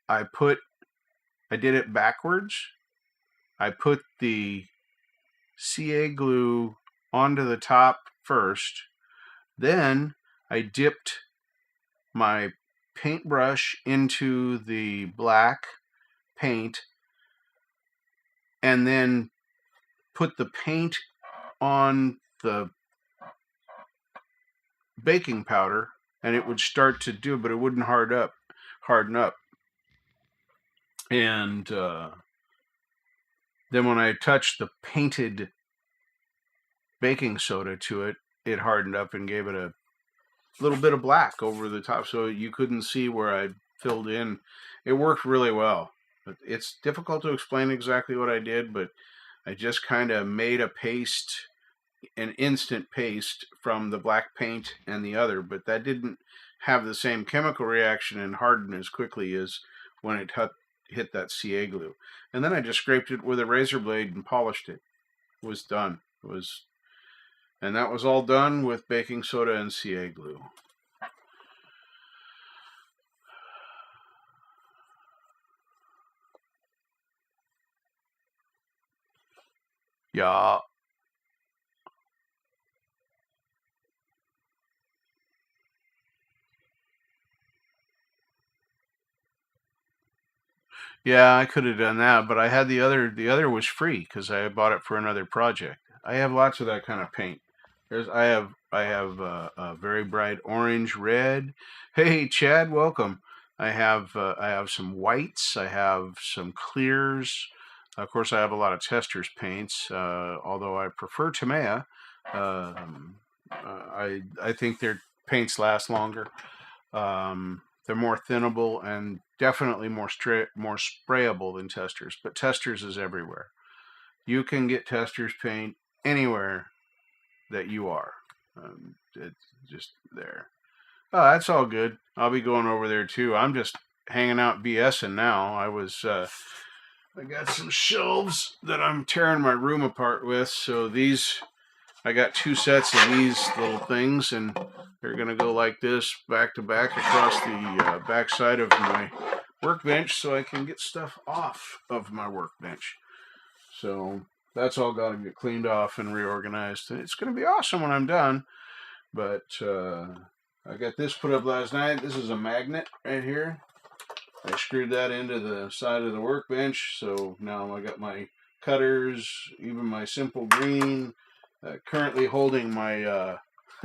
[SPEAKER 1] I did it backwards. I put the CA glue onto the top first, then I dipped my paintbrush into the black paint, and then put the paint on the baking powder, and it would start to do, but it wouldn't harden up. And then when I touched the painted baking soda to it, it hardened up and gave it a little bit of black over the top, so you couldn't see where I filled in. It worked really well. It's difficult to explain exactly what I did, but I just kind of made a paste, an instant paste from the black paint and the other, but that didn't have the same chemical reaction and harden as quickly as when it hit that CA glue. And then I just scraped it with a razor blade and polished it. It was done. And that was all done with baking soda and CA glue. Yeah. Yeah, I could have done that, but I had the other. The other was free because I bought it for another project. I have lots of that kind of paint. I have a very bright orange, red. Hey, Chad, welcome. I have some whites. I have some clears. Of course, I have a lot of Testors paints. Although I prefer Tamiya. I think their paints last longer. They're more thinnable and definitely more sprayable than Testors, but Testors is everywhere. You can get Testors paint anywhere that you are. It's just there. Oh, that's all good. I'll be going over there too. I'm just hanging out BSing now. I got some shelves that I'm tearing my room apart with, so I got 2 sets of these little things, and they're going to go like this, back to back, across the back side of my workbench, so I can get stuff off of my workbench. So that's all got to get cleaned off and reorganized. It's going to be awesome when I'm done. But I got this put up last night. This is a magnet right here. I screwed that into the side of the workbench, so now I got my cutters, even my simple green. Currently holding my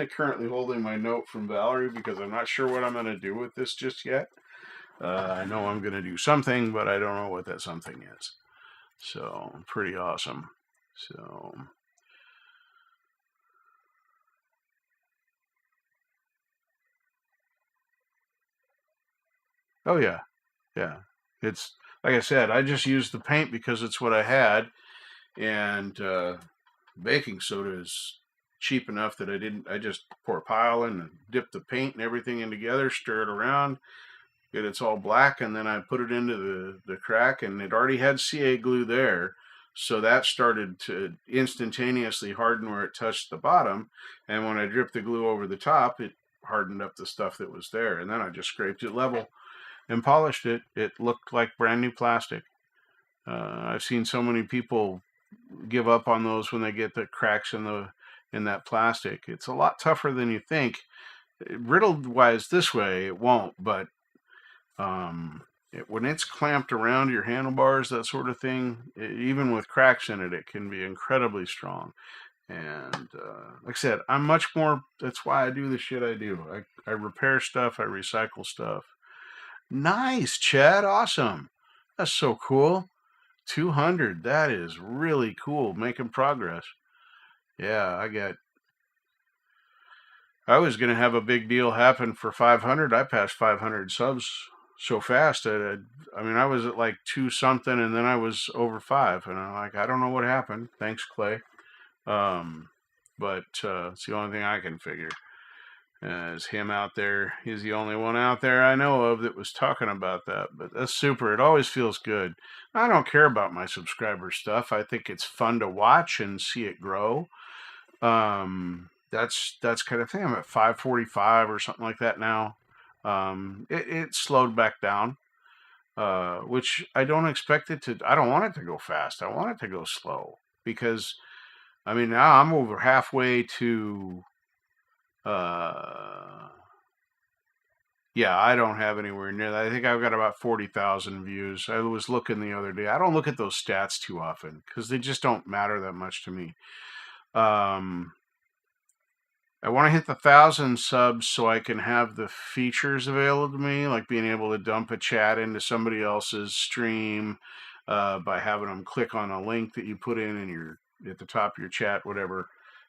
[SPEAKER 1] currently holding my note from Valerie because I'm not sure what I'm going to do with this just yet. I know I'm going to do something, but I don't know what that something is. So pretty awesome. So. Oh yeah, yeah. It's like I said, I just used the paint because it's what I had, and baking soda is cheap enough that I just pour a pile in and dip the paint and everything in together, stir it around, get it's all black, and then I put it into the crack, and it already had CA glue there. So that started to instantaneously harden where it touched the bottom, and when I dripped the glue over the top, it hardened up the stuff that was there, and then I just scraped it level and polished it. It looked like brand new plastic. I've seen so many people give up on those when they get the cracks in that plastic. It's a lot tougher than you think. Riddled wise this way, it won't, but when it's clamped around your handlebars, that sort of thing, even with cracks in it, it can be incredibly strong. And like I said, I'm much more. That's why I do the shit I do. I repair stuff. I recycle stuff. Nice, Chad. Awesome. That's so cool. 200. That is really cool. Making progress. Yeah, I was going to have a big deal happen for 500. I passed 500 subs so fast. I mean, I was at like 2 something and then I was over 5. And I'm like, I don't know what happened. Thanks, Clay. Um, but it's the only thing I can figure. Is him out there. He's the only one out there I know of that was talking about that. But that's super. It always feels good. I don't care about my subscriber stuff. I think it's fun to watch and see it grow. That's kind of thing. I'm at 545 or something like that now. It slowed back down, which I don't expect it to. I don't want it to go fast. I want it to go slow because I mean now I'm over halfway to. Yeah, I don't have anywhere near that. I think I've got about 40,000 views. I was looking the other day. I don't look at those stats too often because they just don't matter that much to me. I want to hit the 1,000 subs so I can have the features available to me, like being able to dump a chat into somebody else's stream by having them click on a link that you put in your at the top of your chat, whatever.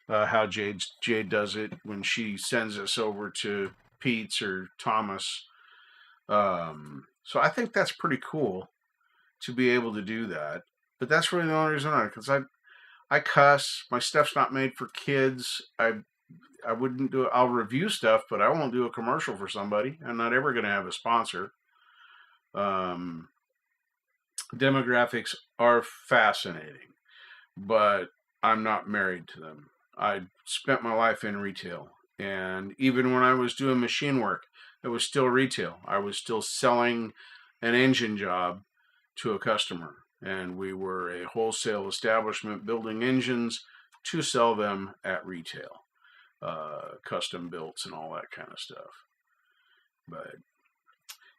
[SPEAKER 1] How Jade does it when she sends us over to Pete's or Thomas. So I think that's pretty cool to be able to do that. But that's really the only reason why, because I cuss. My stuff's not made for kids. I wouldn't do it. I'll review stuff, but I won't do a commercial for somebody. I'm not ever going to have a sponsor. Demographics are fascinating, but I'm not married to them. I spent my life in retail, and even when I was doing machine work, it was still retail. I was still selling an engine job to a customer, and we were a wholesale establishment building engines to sell them at retail. Custom builds and all that kind of stuff. But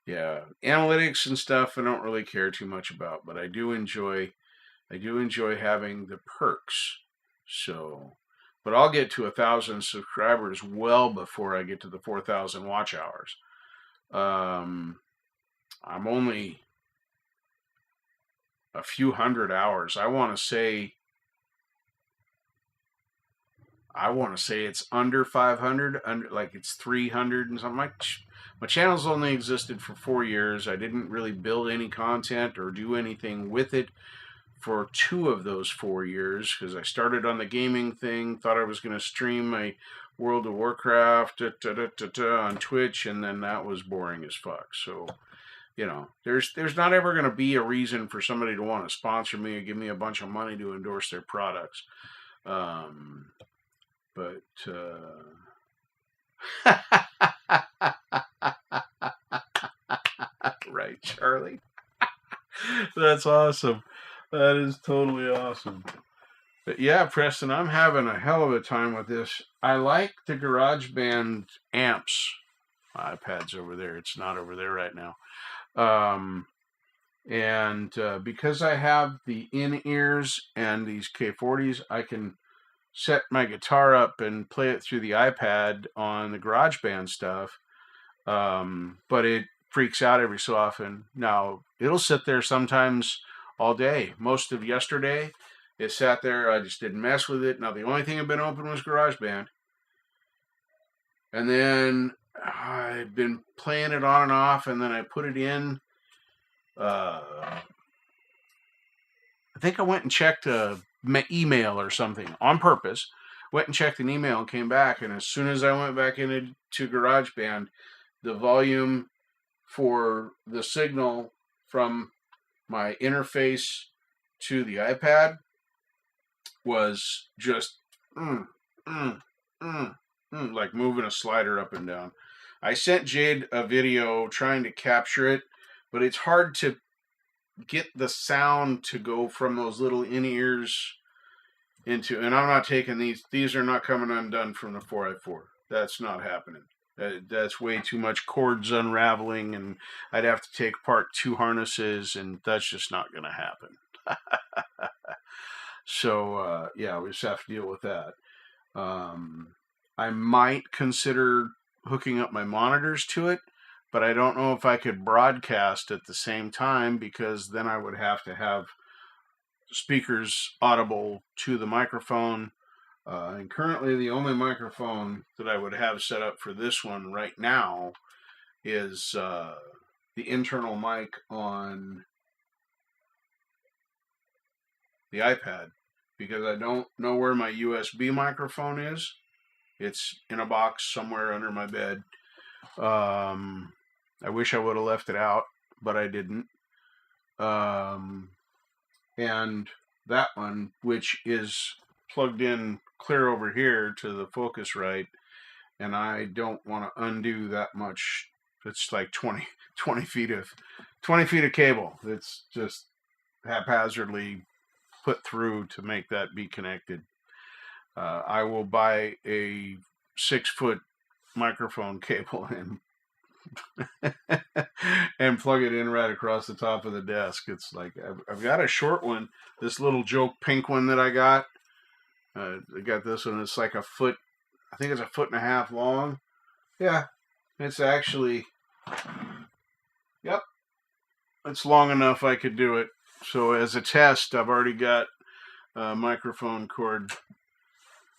[SPEAKER 1] yeah, analytics and stuff I don't really care too much about, but I do enjoy having the perks. So, but I'll get to 1,000 subscribers well before I get to the 4,000 watch hours. I'm only a few hundred hours. I want to say it's under 500, like it's 300 and something. My channel's only existed for 4 years. I didn't really build any content or do anything with it for 2 of those 4 years because I started on the gaming thing, thought I was going to stream my World of Warcraft on Twitch, and then that was boring as fuck. So, there's not ever going to be a reason for somebody to want to sponsor me or give me a bunch of money to endorse their products. But right, Charlie. That's awesome. That is totally awesome.
[SPEAKER 2] But yeah, Preston, I'm having a hell of a time with this. I like the GarageBand amps. My iPad's over there. It's not over there right now. Um, and because I have the in-ears and these K40s, I can set my guitar up and play it through the iPad on the GarageBand stuff. But it freaks out every so often. Now, it'll sit there sometimes all day. Most of yesterday, it sat there. I just didn't mess with it. Now, the only thing that had been open was GarageBand. And then I've been playing it on and off, and then I put it in. I think I went and checked my email or something on purpose. Went and checked an email and came back, and as soon as I went back into GarageBand, the volume for the signal from my interface to the iPad was just like moving a slider up and down. I sent Jade a video trying to capture it, but it's hard to get the sound to go from those little in-ears into, and I'm not taking these are not coming undone from the 4i4. That's not happening. That's way too much cords unraveling, and I'd have to take apart 2 harnesses, and that's just not going to happen. So, yeah, we just have to deal with that. I might consider hooking up my monitors to it, but I don't know if I could broadcast at the same time, because then I would have to have speakers audible to the microphone. And currently the only microphone that I would have set up for this one right now is the internal mic on the iPad, because I don't know where my USB microphone is. It's in a box somewhere under my bed. I wish I would have left it out, but I didn't. And that one, which is plugged in clear over here to the Focusrite, and I don't want to undo that much. It's like 20 feet of cable. It's just haphazardly put through to make that be connected. I will buy a 6-foot microphone cable and plug it in right across the top of the desk. It's like I've got a short one, this little joke pink one that I got. I got this one. It's like a foot. I think it's 1.5 feet long. Yeah, it's actually. Yep, it's long enough I could do it. So as a test, I've already got a microphone cord.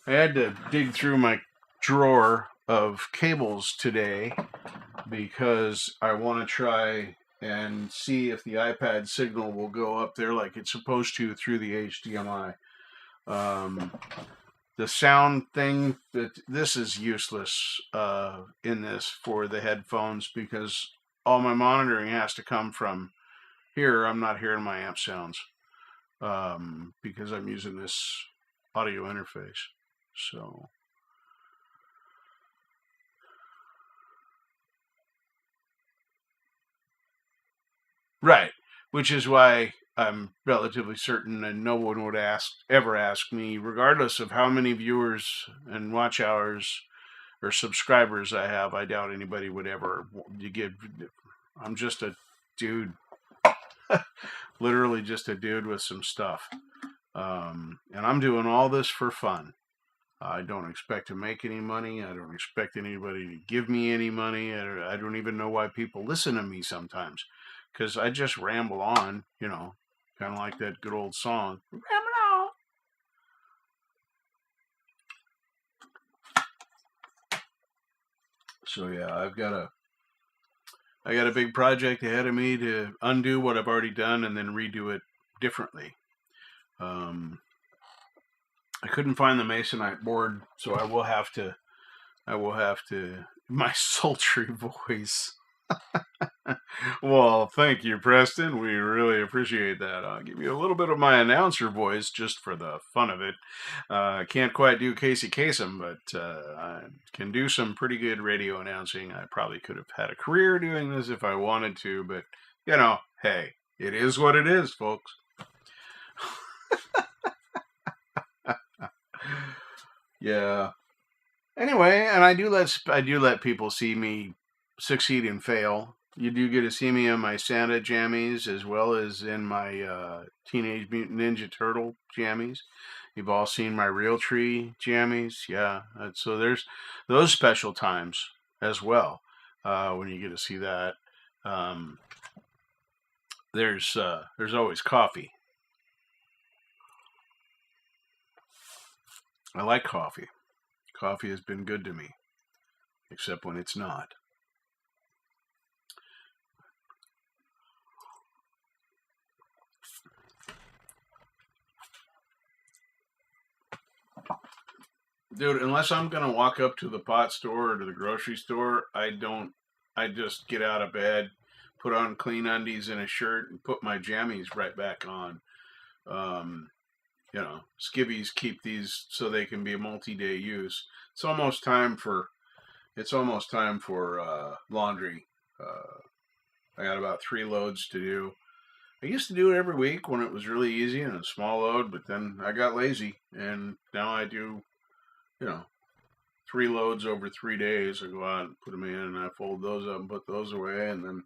[SPEAKER 2] I had to dig through my drawer of cables today because I want to try and see if the iPad signal will go up there like it's supposed to through the HDMI. The sound thing, this is useless in this for the headphones, because all my monitoring has to come from here. I'm not hearing my amp sounds because I'm using this audio interface. So right, which is why I'm relatively certain that no one would ever ask me, regardless of how many viewers and watch hours or subscribers I have. I doubt anybody would ever give. I'm just a dude, literally just a dude with some stuff, and I'm doing all this for fun. I don't expect to make any money. I don't expect anybody to give me any money. I don't even know why people listen to me sometimes, because I just ramble on, kind of like that good old song. Ramble on. So yeah, I got a big project ahead of me to undo what I've already done and then redo it differently. I couldn't find the masonite board, so I will have to. My sultry voice. Well, thank you, Preston. We really appreciate that. I'll give you a little bit of my announcer voice just for the fun of it. I can't quite do Casey Kasem, but I can do some pretty good radio announcing. I probably could have had a career doing this if I wanted to, but, hey, it is what it is, folks. Yeah. Anyway, and I do let people see me succeed and fail. You do get to see me in my Santa jammies as well as in my Teenage Mutant Ninja Turtle jammies. You've all seen my Real Tree jammies, yeah. So there's those special times as well when you get to see that. Um, there's always coffee. I like coffee. Coffee has been good to me, except when it's not. Dude, unless I'm gonna walk up to the pot store or to the grocery store, I don't. I just get out of bed, put on clean undies and a shirt, and put my jammies right back on. Um, skivvies keep these so they can be a multi-day use. It's almost time for. It's almost time for laundry. I got about 3 loads to do. I used to do it every week when it was really easy and a small load, but then I got lazy, and now I do, you know, 3 loads over 3 days. I go out and put them in, and I fold those up and put those away, and then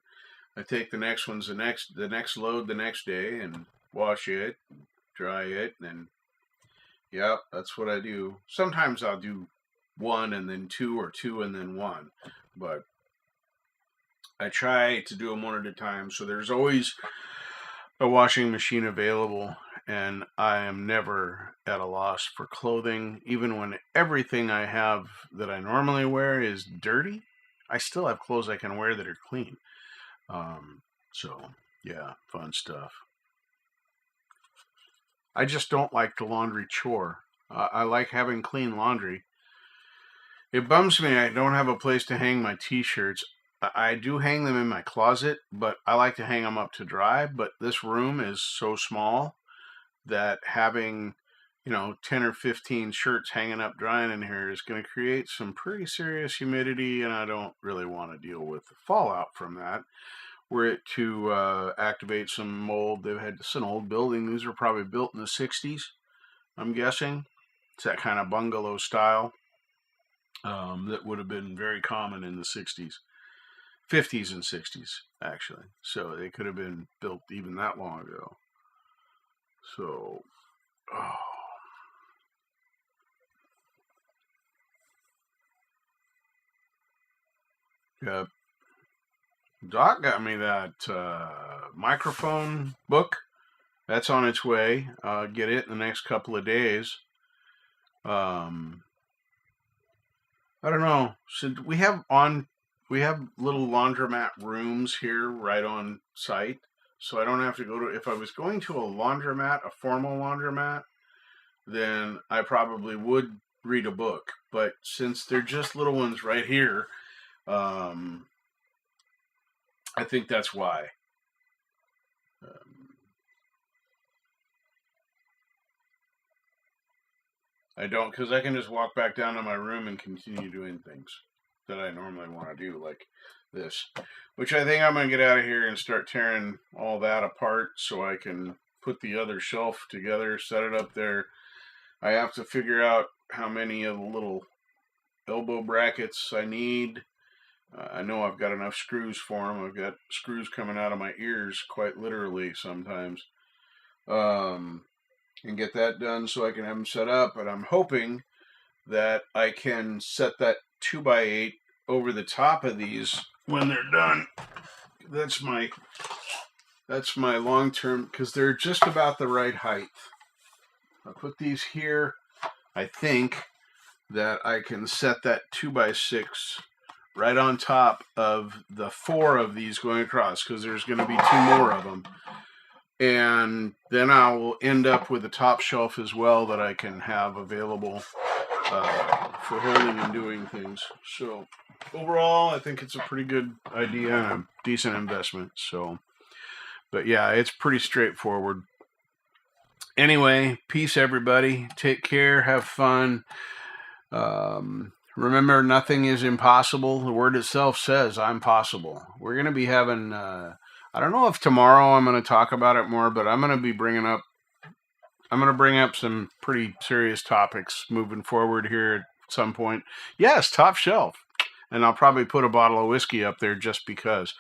[SPEAKER 2] I take the next ones the next load the next day and wash it, dry it, and yeah, that's what I do. Sometimes I'll do one and then two, or two and then one, but I try to do them one at a time. So there's always a washing machine available, and I am never at a loss for clothing. Even when everything I have that I normally wear is dirty, I still have clothes I can wear that are clean. So, yeah, fun stuff. I just don't like the laundry chore. I like having clean laundry. It bums me I don't have a place to hang my t-shirts. I do hang them in my closet, but I like to hang them up to dry. But this room is so small that having, 10 or 15 shirts hanging up drying in here is going to create some pretty serious humidity, and I don't really want to deal with the fallout from that. Were it to activate some mold, it's an old building. These were probably built in the 60s, I'm guessing. It's that kind of bungalow style that would have been very common in the 60s. 50s and 60s, actually. So they could have been built even that long ago. So, oh. Yeah. Doc got me that microphone book. That's on its way. Get it in the next couple of days. I don't know. So we have little laundromat rooms here right on site, so I don't have to go to. If I was going to a laundromat, a formal laundromat, then I probably would read a book. But since they're just little ones right here, I think that's why. I don't, because I can just walk back down to my room and continue doing things that I normally want to do, like this. Which I think I'm going to get out of here and start tearing all that apart so I can put the other shelf together, set it up there. I have to figure out how many of the little elbow brackets I need. I know I've got enough screws for them. I've got screws coming out of my ears, quite literally, sometimes. And get that done so I can have them set up. But I'm hoping that I can set that 2x8 over the top of these when they're done. That's my long term, because they're just about the right height. I'll put these here. I think that I can set that 2x6 right on top of the 4 of these going across, because there's going to be 2 more of them. And then I will end up with a top shelf as well that I can have available for holding and doing things. So overall, I think it's a pretty good idea and a decent investment. So, but yeah, it's pretty straightforward. Anyway, peace, everybody. Take care. Have fun. Remember, nothing is impossible. The word itself says, I'm possible. We're going to be having... I don't know if tomorrow I'm going to talk about it more, but I'm going to be bringing up I'm gonna bring up some pretty serious topics moving forward here at some point. Yes, top shelf, and I'll probably put a bottle of whiskey up there just because.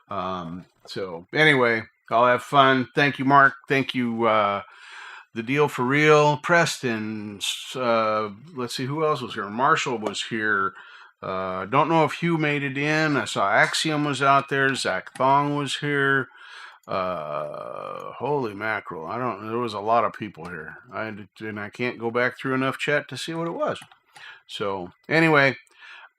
[SPEAKER 2] So anyway, I'll have fun. Thank you, Mark. Thank you, The Deal for Real, Preston. Let's see who else was here. Marshall was here. Don't know if Hugh made it in. I saw Axiom was out there. Zach Thong was here. Holy mackerel! I don't. There was a lot of people here. I can't go back through enough chat to see what it was. So anyway,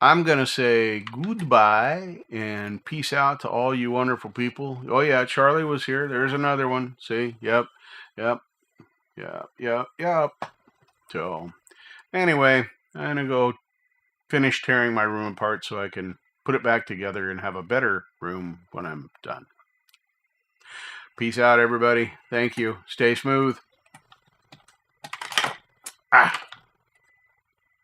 [SPEAKER 2] I'm going to say goodbye and peace out to all you wonderful people. Oh, yeah, Charlie was here. There's another one. See? Yep. So, anyway, I'm going to go finish tearing my room apart so I can put it back together and have a better room when I'm done. Peace out, everybody. Thank you. Stay smooth.